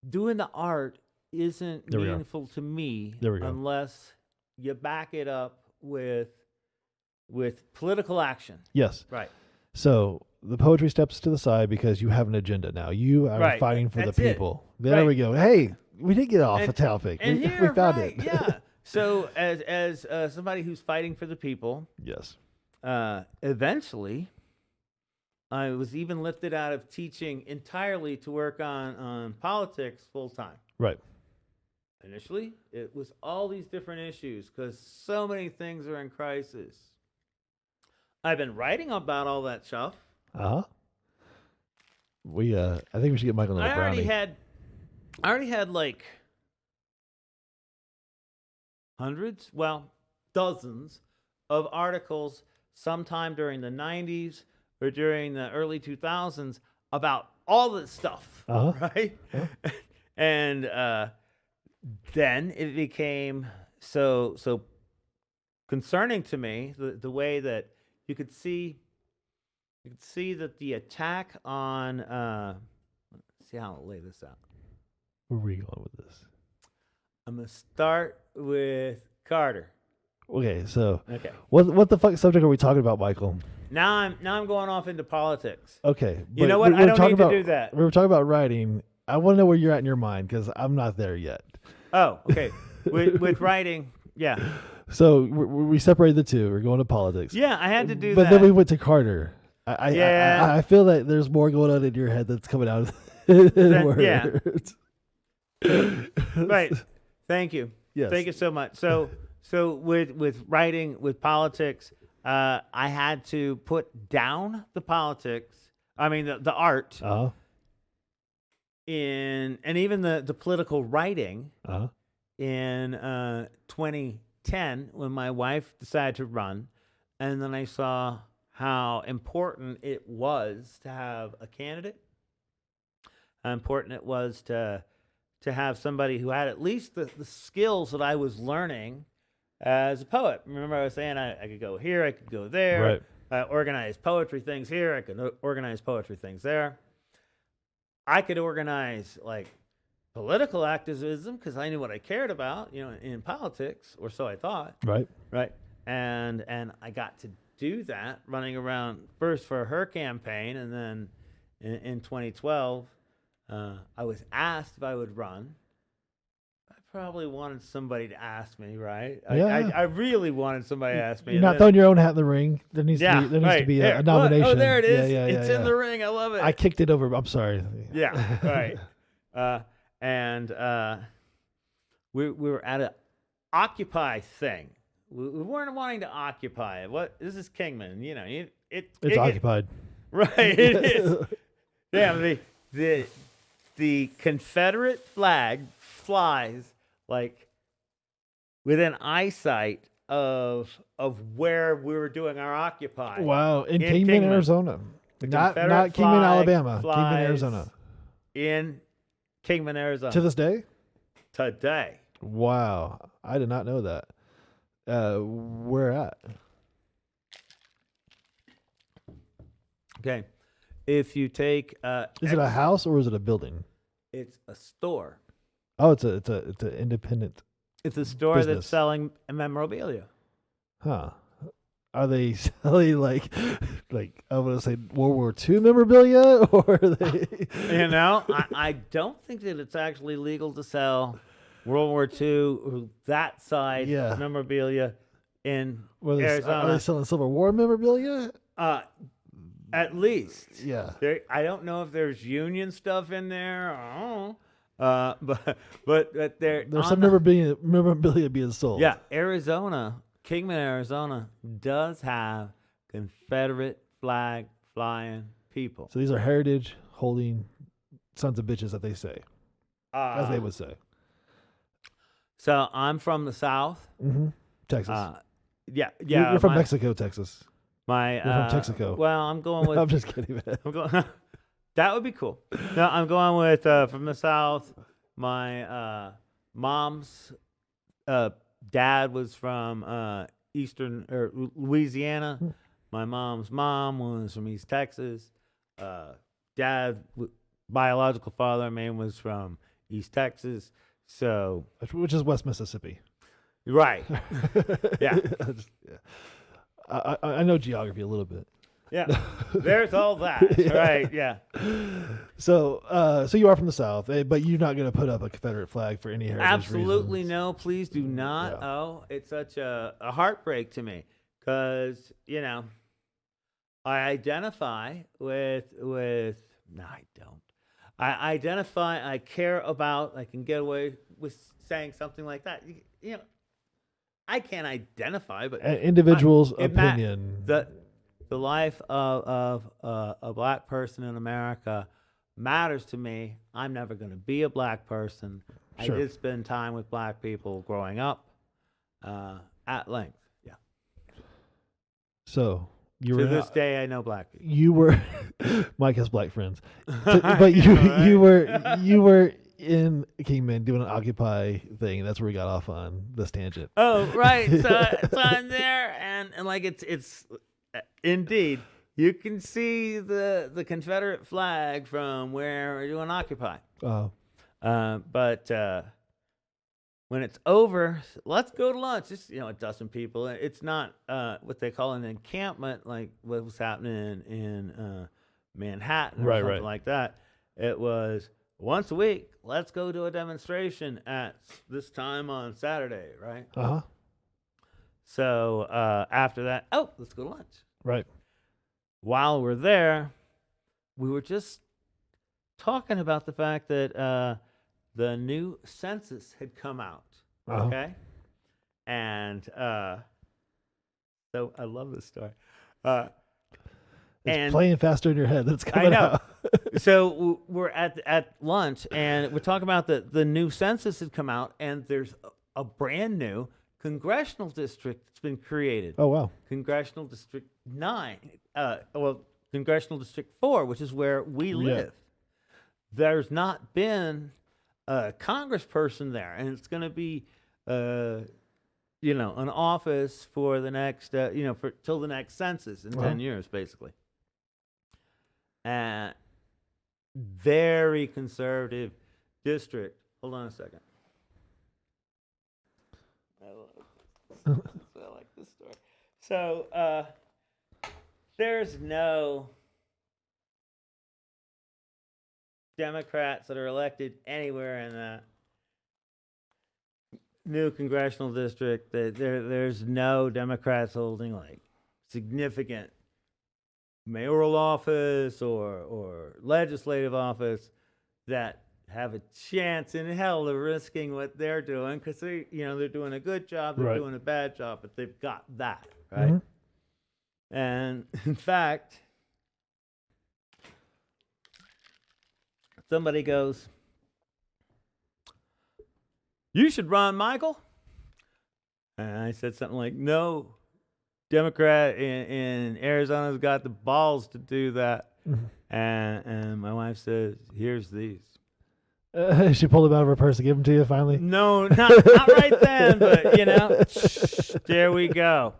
A: doing the art isn't meaningful to me unless you back it up with political action.
B: Yes.
A: Right.
B: So the poetry steps to the side because you have an agenda now. You are fighting for the people. There we go. Hey, we did get off the topic. We found it.
A: Yeah. So as somebody who's fighting for the people,
B: yes.
A: Eventually, I was even lifted out of teaching entirely to work on politics full time.
B: Right.
A: Initially, it was all these different issues because so many things are in crisis. I've been writing about all that stuff.
B: I think we should get Michael another brownie.
A: I already had like hundreds, dozens of articles sometime during the 90s or during the early 2000s about all this stuff, right? Uh-huh. And then it became so concerning to me, the way that you could see that the attack on let's see how I'll lay this out.
B: Where were you going with this?
A: I'm gonna start with Carter.
B: Okay, so
A: Okay.
B: What the fuck subject are we talking about, Michael?
A: Now I'm going off into politics.
B: Okay,
A: You know what? I don't need to do that.
B: We were talking about writing. I want to know where you're at in your mind because I'm not there yet.
A: Oh, okay. with writing, yeah.
B: So we separated the two. We're going to politics.
A: Yeah, I had to do
B: but
A: that.
B: But then we went to Carter. I feel that there's more going on in your head that's coming out in words.
A: Yeah. Right. Thank you.
B: Yes.
A: Thank you so much. So with writing, with politics, I had to put down the politics. I mean the art.
B: Uh-huh.
A: And even the political writing.
B: Uh-huh.
A: In 2010 when my wife decided to run, and then I saw how important it was to have a candidate, how important it was to have somebody who had at least the skills that I was learning as a poet. Remember I was saying I could go here, I could go there,
B: right.
A: Organize poetry things here, I could organize poetry things there. I could organize like political activism because I knew what I cared about, in politics, or so I thought.
B: Right.
A: Right. And I got to do that running around first for her campaign, and then in 2012, I was asked if I would run. I probably wanted somebody to ask me, right?
B: Yeah.
A: I really wanted somebody to ask me.
B: You're not throwing your own hat in the ring. There needs to be a nomination.
A: Oh, there it is.
B: Yeah,
A: it's in the ring. I love it.
B: I kicked it over. I'm sorry.
A: Yeah. Right. And we were at an Occupy thing. We weren't wanting to occupy it. This is Kingman,
B: it's occupied.
A: Right, it is. Yeah, the Confederate flag flies like within eyesight of where we were doing our Occupy.
B: Wow, in Kingman, Arizona. Not Kingman, Alabama. Kingman, Arizona.
A: In Kingman, Arizona.
B: To this day?
A: Today.
B: Wow. I did not know that. Where at?
A: Okay. If you take
B: is it a house or is it a building?
A: It's a store.
B: Oh, it's an independent.
A: It's a store
B: business.
A: that's selling memorabilia.
B: Huh. Are they selling like I want to say World War II memorabilia, or are they?
A: I don't think that it's actually legal to sell World War II or that side memorabilia in Arizona.
B: Are they selling Civil War memorabilia?
A: At least.
B: Yeah.
A: I don't know if there's Union stuff in there. I don't know. But
B: there's some memorabilia being sold.
A: Yeah, Kingman, Arizona does have Confederate flag flying people.
B: So these are heritage holding sons of bitches that they say, as they would say.
A: So I'm from the South.
B: Mm-hmm. Texas.
A: Yeah.
B: You're from Mexico, Texas.
A: You're
B: from Texaco.
A: Well, I'm going with.
B: I'm just kidding, man.
A: I'm going. That would be cool. No, I'm going with from the South. My mom's dad was from Eastern or Louisiana. My mom's mom was from East Texas. Dad, biological father, was from East Texas. So,
B: which is West Mississippi.
A: Right. Yeah.
B: I know geography a little bit.
A: Yeah. There's all that. Yeah. Right. Yeah.
B: So you are from the South, but you're not going to put up a Confederate flag for any heritage
A: Absolutely
B: reasons.
A: No. Please do not. Yeah. Oh, it's such a heartbreak to me because, I identify with no, I don't. I identify, I care about, I can get away with saying something like that. I can't identify, but
B: an individual's opinion.
A: The life of a black person in America matters to me. I'm never going to be a black person. Sure. I did spend time with black people growing up at length. Yeah.
B: So
A: to this day, I know black people.
B: You were Mike has black friends, but you were in Kingman doing an Occupy thing. That's where we got off on this tangent.
A: Oh, right. So I'm there, and like it's indeed, you can see the Confederate flag from where we're doing Occupy.
B: Oh,
A: But when it's over, let's go to lunch. Just a dozen people. It's not what they call an encampment, like what was happening in Manhattan or something like that. It was once a week. Let's go to a demonstration at this time on Saturday, right? So after that, let's go to lunch.
B: Right.
A: While we're there, we were just talking about the fact that the new census had come out. Okay. And so I love this story.
B: It's playing faster in your head. That's coming out.
A: So we're at lunch, and we're talking about the new census had come out, and there's a brand new congressional district that's been created.
B: Oh, wow.
A: Congressional District 9. Congressional District 4, which is where we live. There's not been a congressperson there, and it's going to be, an office for the next, till the next census in 10 years, basically. Very conservative district. Hold on a second. I like this story. So there's no Democrats that are elected anywhere in the new congressional district. There's no Democrats holding like significant mayoral office or legislative office that have a chance in hell of risking what they're doing, because they're doing a good job, they're doing a bad job, but they've got that, right? Mm-hmm. And in fact, somebody goes, "You should run, Michael." And I said something like, "No Democrat in Arizona's got the balls to do that." Mm-hmm. And my wife says, "Here's these."
B: She pulled them out of her purse to give them to you finally?
A: No, not right then, but there we go.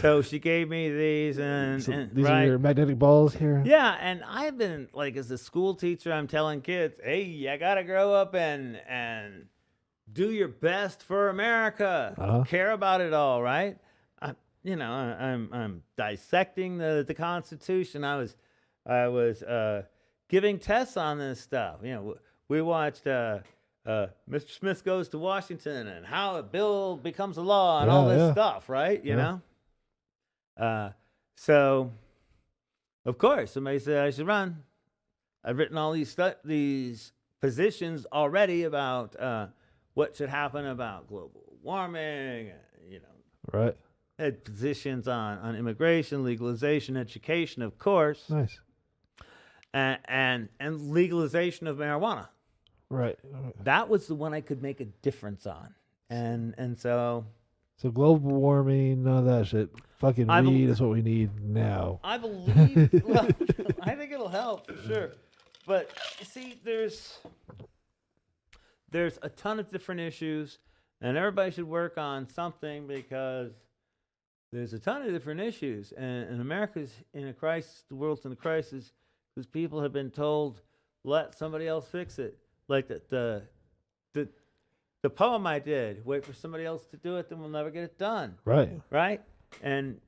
A: So she gave me these, and
B: these are your magnetic balls here?
A: Yeah, and I've been, like, as a school teacher, I'm telling kids, hey, you got to grow up and do your best for America. Care about it all, right? I'm dissecting the Constitution. I was giving tests on this stuff. We watched Mr. Smith Goes to Washington and how a bill becomes a law and all this stuff, right? You know? So, of course, somebody said I should run. I've written all these positions already about what should happen about global warming,
B: Right.
A: Had positions on immigration, legalization, education, of course.
B: Nice.
A: And legalization of marijuana.
B: Right.
A: That was the one I could make a difference on. And so
B: global warming, none of that shit. Fucking weed is what we need now.
A: I believe, well, I think it'll help for sure. But you see, there's a ton of different issues, and everybody should work on something, because there's a ton of different issues. And America's in a crisis, the world's in a crisis, because people have been told, let somebody else fix it. Like the poem I did, wait for somebody else to do it, then we'll never get it done. Right? And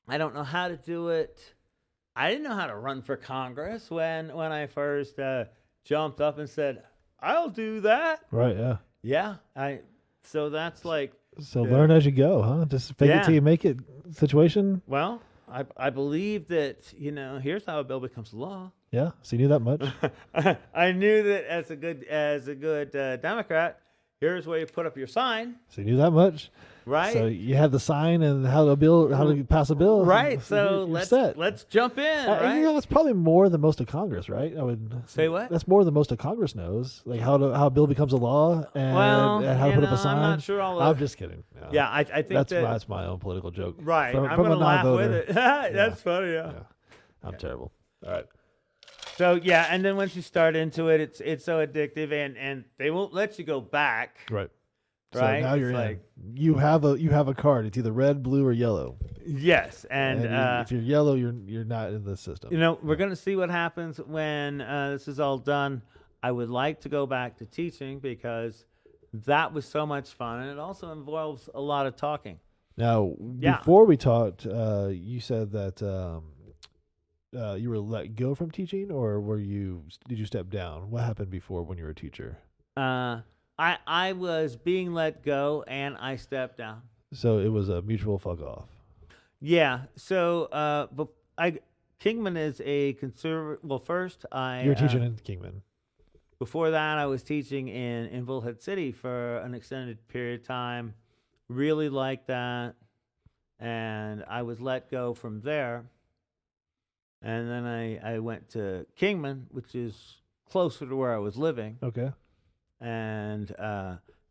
A: I don't know how to do it. I didn't know how to run for Congress when I first jumped up and said, I'll do that.
B: Right, yeah.
A: Yeah. So that's like...
B: So learn as you go, huh? Just fake it till you make it situation?
A: Well, I believe that, here's how a bill becomes law.
B: Yeah, so you knew that much?
A: I knew that as a good Democrat, here's where you put up your sign.
B: So you knew that much?
A: Right.
B: So you had the sign and how to pass a bill.
A: Right. So let's jump in. Right.
B: That's probably more than most of Congress, right? I would
A: say what?
B: That's more than most of Congress knows, like how a bill becomes a law and how to put up a sign.
A: I'm not sure all.
B: I'm just kidding.
A: Yeah, I think
B: that's my own political joke.
A: Right. I'm gonna laugh with it. That's funny. Yeah.
B: I'm terrible. All right.
A: So yeah, and then once you start into it, it's so addictive, and they won't let you go back.
B: Right. So
A: Right.
B: now you're
A: It's
B: in. You have a card. It's either red, blue, or yellow.
A: Yes, and
B: if you're yellow, you're not in the system.
A: We're gonna see what happens when this is all done. I would like to go back to teaching because that was so much fun, and it also involves a lot of talking.
B: Now, before we talked, you said that you were let go from teaching, or did you step down? What happened before when you were a teacher?
A: I was being let go, and I stepped down.
B: So it was a mutual fuck off.
A: Yeah. So, Kingman is a conservative. Well, first
B: you were teaching in Kingman.
A: Before that, I was teaching in Bullhead City for an extended period of time. Really liked that, and I was let go from there. And then I went to Kingman, which is closer to where I was living.
B: Okay.
A: And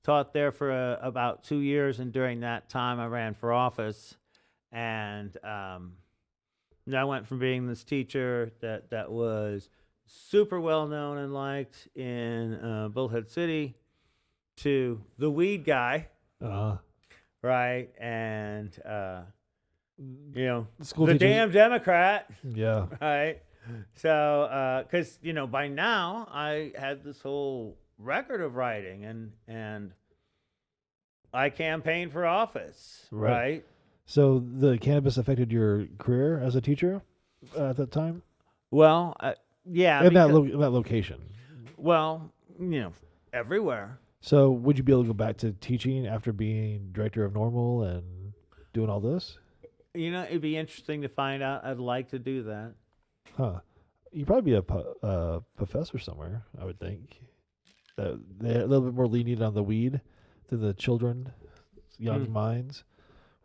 A: taught there for about 2 years, and during that time, I ran for office. And I went from being this teacher that was super well known and liked in Bullhead City to the weed guy, right? And
B: school
A: the
B: teachers,
A: damn Democrat,
B: yeah,
A: right? So because by now I had this whole record of writing, and I campaigned for office, right?
B: So the cannabis affected your career as a teacher at that time?
A: Well, yeah.
B: In that location?
A: Well, everywhere.
B: So would you be able to go back to teaching after being director of Normal and doing all this?
A: It'd be interesting to find out. I'd like to do that.
B: Huh. You'd probably be a professor somewhere, I would think. They're a little bit more lenient on the weed to the children, young minds.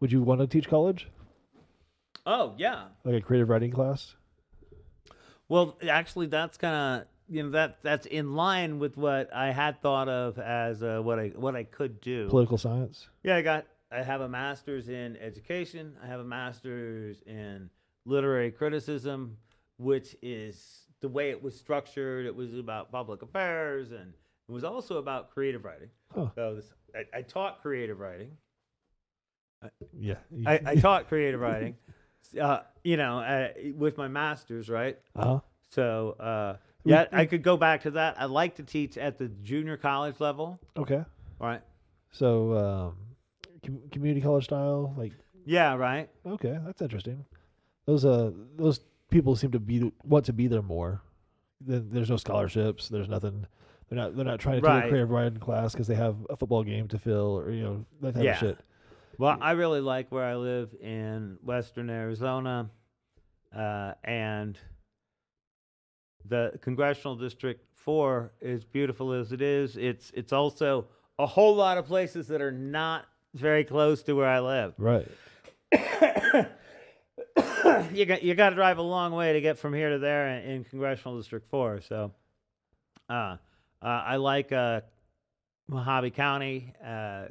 B: Would you want to teach college?
A: Oh, yeah.
B: Like a creative writing class?
A: Well, actually, that's kind of, that's in line with what I had thought of as what I could do.
B: Political science?
A: Yeah, I have a master's in education. I have a master's in literary criticism, which is the way it was structured. It was about public affairs, and it was also about creative writing.
B: Huh.
A: So I taught creative writing.
B: Yeah.
A: I taught creative writing, with my master's, right?
B: Uh-huh.
A: So, yeah, I could go back to that. I'd like to teach at the junior college level.
B: Okay.
A: Right.
B: So, community college style, like.
A: Yeah. Right.
B: Okay, that's interesting. Those people seem to want to be there more. There's no scholarships. There's nothing. They're not trying to take a creative writing class because they have a football game to fill, or that type of shit.
A: Well, I really like where I live in Western Arizona, and the Congressional District 4, as beautiful as it is, it's also a whole lot of places that are not very close to where I live.
B: Right.
A: You got to drive a long way to get from here to there in Congressional District 4. So, I like Mojave County. Yeah.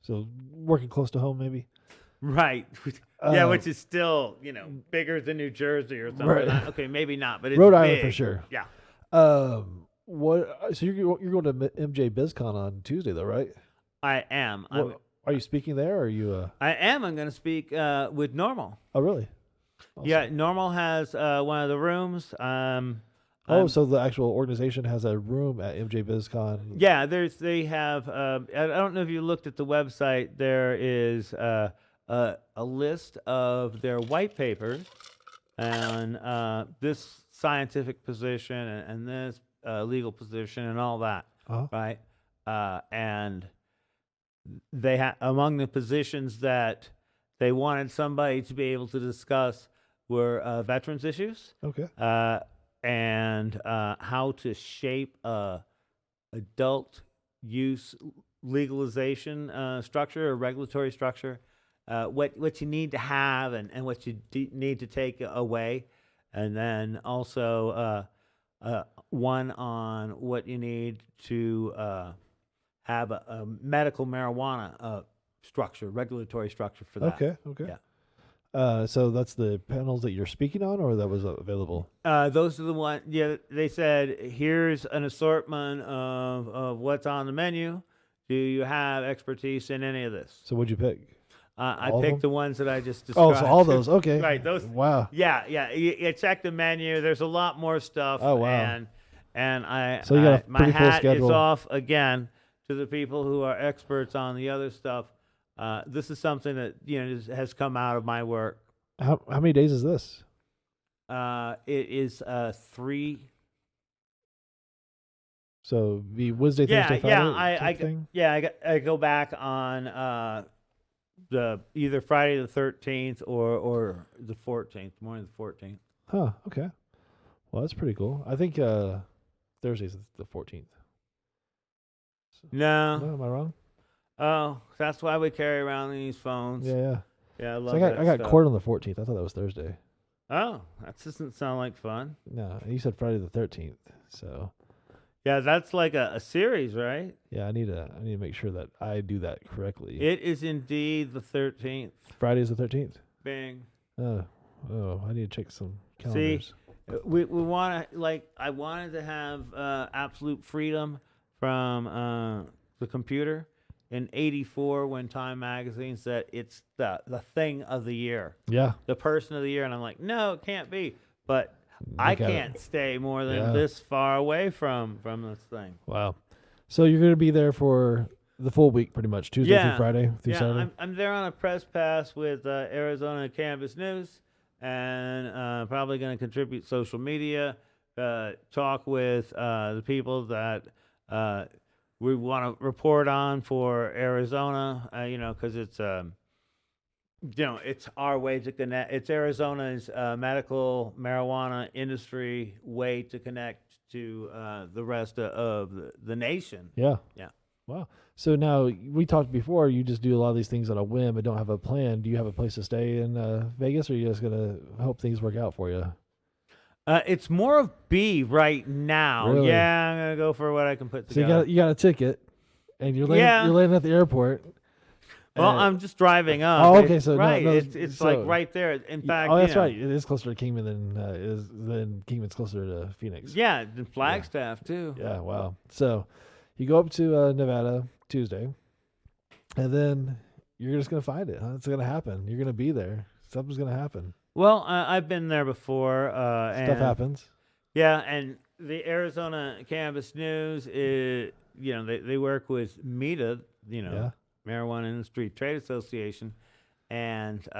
B: So working close to home, maybe.
A: Right. Yeah, which is still, bigger than New Jersey or something.
B: Right.
A: Okay, maybe not, but it's
B: Rhode Island
A: big.
B: for sure.
A: Yeah.
B: What? So you're going to MJ BizCon on Tuesday, though, right?
A: I am.
B: Are you speaking there, or are you?
A: I am. I'm going to speak with Normal.
B: Oh, really? Awesome.
A: Yeah, Normal has one of the rooms.
B: So the actual organization has a room at MJ BizCon.
A: Yeah, they have. I don't know if you looked at the website. There is a list of their white papers and this scientific position and this legal position and all that.
B: Uh-huh.
A: Right, and they among the positions that they wanted somebody to be able to discuss were veterans issues.
B: Okay.
A: And how to shape adult use legalization structure or regulatory structure, what you need to have and what you need to take away, and then also one on what you need to have a medical marijuana structure, regulatory structure for that.
B: Okay.
A: Yeah.
B: So that's the panels that you're speaking on, or that was available?
A: Those are the ones. Yeah, they said here's an assortment of what's on the menu. Do you have expertise in any of this?
B: So what'd you pick?
A: I
B: All of
A: picked
B: them?
A: the ones that I just
B: Oh,
A: described.
B: so all those. Okay.
A: Right. Those.
B: Wow.
A: Yeah. You check the menu. There's a lot more stuff.
B: Oh, wow.
A: And
B: So you got a
A: my
B: pretty full
A: hat
B: schedule.
A: is off again to the people who are experts on the other stuff. This is something that has come out of my work.
B: How many days is this?
A: It is 3.
B: So be Wednesday, Thursday, Friday.
A: I go back on the either Friday the 13th or the 14th, morning the 14th.
B: Huh. Okay. Well, that's pretty cool. I think Thursday's the 14th.
A: No,
B: am I wrong?
A: Oh, that's why we carry around these phones.
B: Yeah.
A: Yeah, I love
B: So
A: that
B: I got
A: stuff.
B: court on the 14th. I thought that was Thursday.
A: Oh, that doesn't sound like fun.
B: No, you said Friday the 13th. So
A: yeah, that's like a series, right?
B: yeah, I need to make sure that I do that correctly.
A: It is indeed the 13th.
B: Friday is the 13th.
A: Bing.
B: Oh, I need to check some calendars.
A: See, we want to I wanted to have absolute freedom from the computer. In '84, when Time Magazine said it's the thing of the year, the person of the year, and I'm like, no, it can't be. But I can't stay more than this far away from this thing.
B: Wow. So you're going to be there for the full week, pretty much, Tuesday through Friday through Saturday?
A: I'm there on a press pass with Arizona Cannabis News, and probably going to contribute social media, talk with the people that we want to report on for Arizona, because it's it's our way to connect. It's Arizona's medical marijuana industry way to connect to the rest of the nation.
B: Yeah.
A: Yeah.
B: Wow. So now we talked before. You just do a lot of these things on a whim, but don't have a plan. Do you have a place to stay in Vegas, or are you just gonna hope things work out for you?
A: It's more of B right now.
B: Really?
A: Yeah, I'm gonna go for what I can put
B: So
A: together.
B: you got a ticket, and you're landing at the airport.
A: Well, I'm just driving up.
B: Oh, okay. So
A: right,
B: no,
A: it's
B: so,
A: like right there. In fact,
B: oh, that's right. It is closer to Kingman than Kingman's closer to Phoenix.
A: Yeah, and Flagstaff too.
B: Yeah. Wow. So you go up to Nevada Tuesday, and then you're just gonna find it. Huh? It's gonna happen. You're gonna be there. Something's gonna happen.
A: Well, I've been there before.
B: Stuff happens.
A: Yeah, and the Arizona Cannabis News is, they work with META, Marijuana Industry Trade Association, and so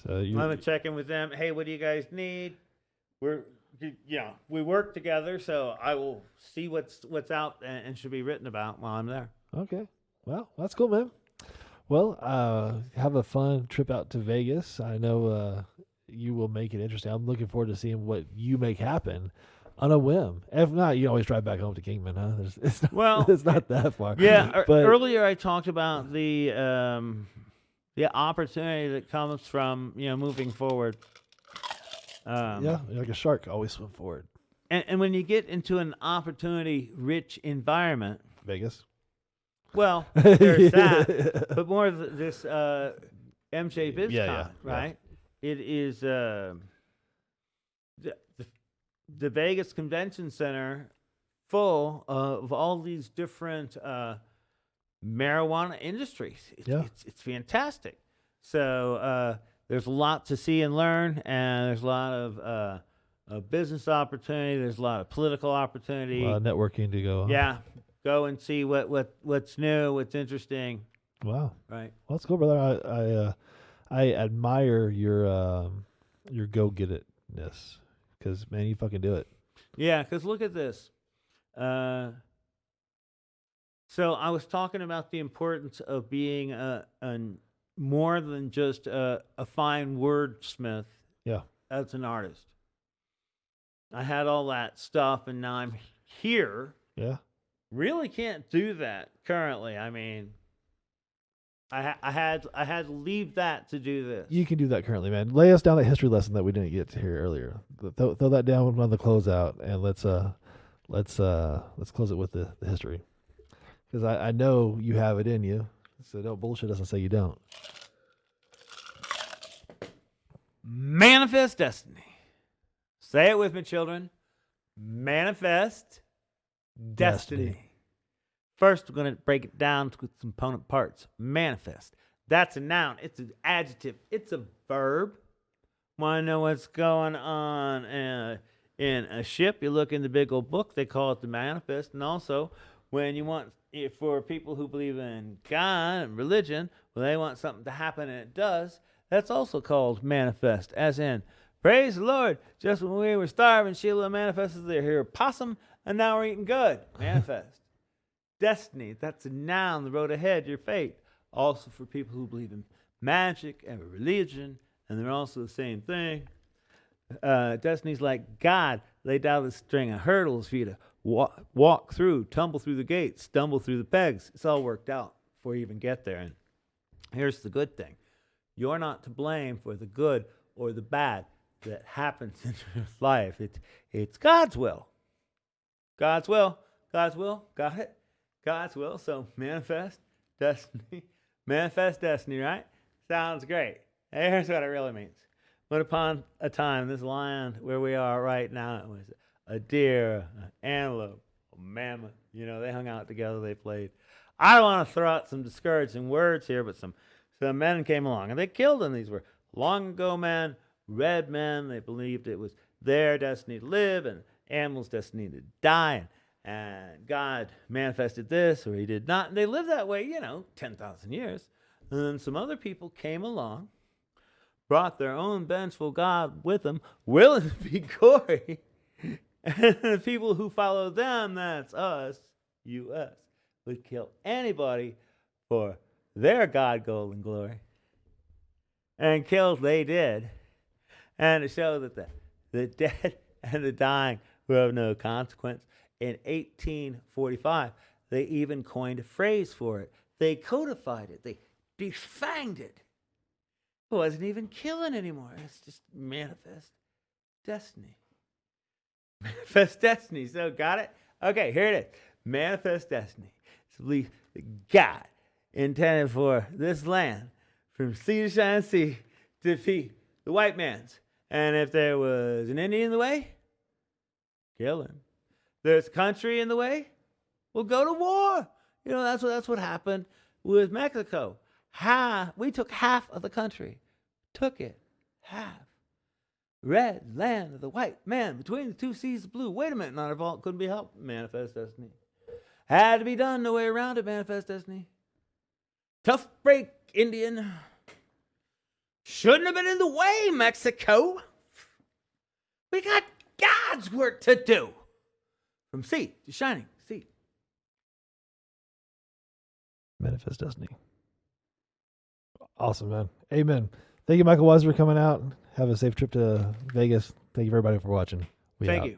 A: I'm gonna check in with them. Hey, what do you guys need? We work together, so I will see what's out and should be written about while I'm there.
B: Okay, well, that's cool, man. Well, have a fun trip out to Vegas. I know you will make it interesting. I'm looking forward to seeing what you make happen on a whim. If not, you always drive back home to Kingman, huh? It's not that far.
A: Yeah.
B: But
A: earlier I talked about the opportunity that comes from moving forward.
B: Yeah, you're like a shark, always swim forward.
A: And when you get into an opportunity-rich environment,
B: Vegas.
A: Well, there's that, but more this MJ BizCon, right? Yeah. It is the Vegas Convention Center full of all these different marijuana industries. It's fantastic. So there's a lot to see and learn, and there's a lot of business opportunity. There's a lot of political opportunity.
B: A lot of networking to go on.
A: Yeah. Go and see what's new, what's interesting.
B: Wow.
A: Right.
B: Well, that's cool, brother. I admire your go get itness, because man, you fucking do it.
A: Yeah, because look at this. So I was talking about the importance of being a more than just a fine wordsmith.
B: Yeah.
A: As an artist, I had all that stuff, and now I'm here.
B: Yeah.
A: Really can't do that currently. I mean, I had to leave that to do this.
B: You can do that currently, man. Lay us down that history lesson that we didn't get to hear earlier. Throw that down on the closeout, and let's close it with the history, because I know you have it in you. So don't bullshit us and say you don't.
C: Manifest destiny. Say it with me, children. Manifest destiny. First, we're going to break it down with some component parts. Manifest. That's a noun. It's an adjective. It's a verb. Want to know what's going on in a ship? You look in the big old book. They call it the manifest. And also, when you want, for people who believe in God and religion, when they want something to happen and it does, that's also called manifest. As in, praise the Lord. Just when we were starving, Sheila manifested there here possum, and now we're eating good. Manifest. Destiny. That's a noun. The road ahead, your fate. Also for people who believe in magic and religion, and they're also the same thing. Destiny's like God laid out a string of hurdles for you to walk through, tumble through the gates, stumble through the pegs. It's all worked out before you even get there. And here's the good thing. You're not to blame for the good or the bad that happens in your life. It's God's will. God's will. God's will. Got it? God's will. So manifest destiny. Manifest destiny, right? Sounds great. Here's what it really means. But upon a time, this land where we are right now, it was a deer, an antelope, a mammoth. You know, they hung out together, they played. I don't want to throw out some discouraging words here, but some men came along, and they killed them. These were long ago men, red men. They believed it was their destiny to live and animals' destiny to die. And God manifested this, or he did not. And they lived that way, 10,000 years. And then some other people came along, brought their own vengeful God with them, willing to be gory. And the people who follow them, that's us, U.S., would kill anybody for their God, gold, and glory. And kills they did. And to show that the dead and the dying will have no consequence. In 1845, they even coined a phrase for it. They codified it. They defanged it. It wasn't even killing anymore. It's just manifest destiny. Manifest destiny. So, got it? Okay, here it is. Manifest destiny. It's belief that God intended for this land from sea to shining sea to defeat the white man's. And if there was an Indian in the way, kill him. There's a country in the way, we'll go to war. That's what happened with Mexico. We took half of the country. Took it. Half. Red land of the white man between the two seas of blue. Wait a minute, not our fault. Couldn't be helped. Manifest destiny. Had to be done. No way around it. Manifest destiny. Tough break, Indian. Shouldn't have been in the way, Mexico. We got God's work to do. From sea to shining sea.
B: Manifest destiny. Awesome, man. Amen. Thank you, Mikel Weisser, for coming out. Have a safe trip to Vegas. Thank you, everybody, for watching.
C: Thank you.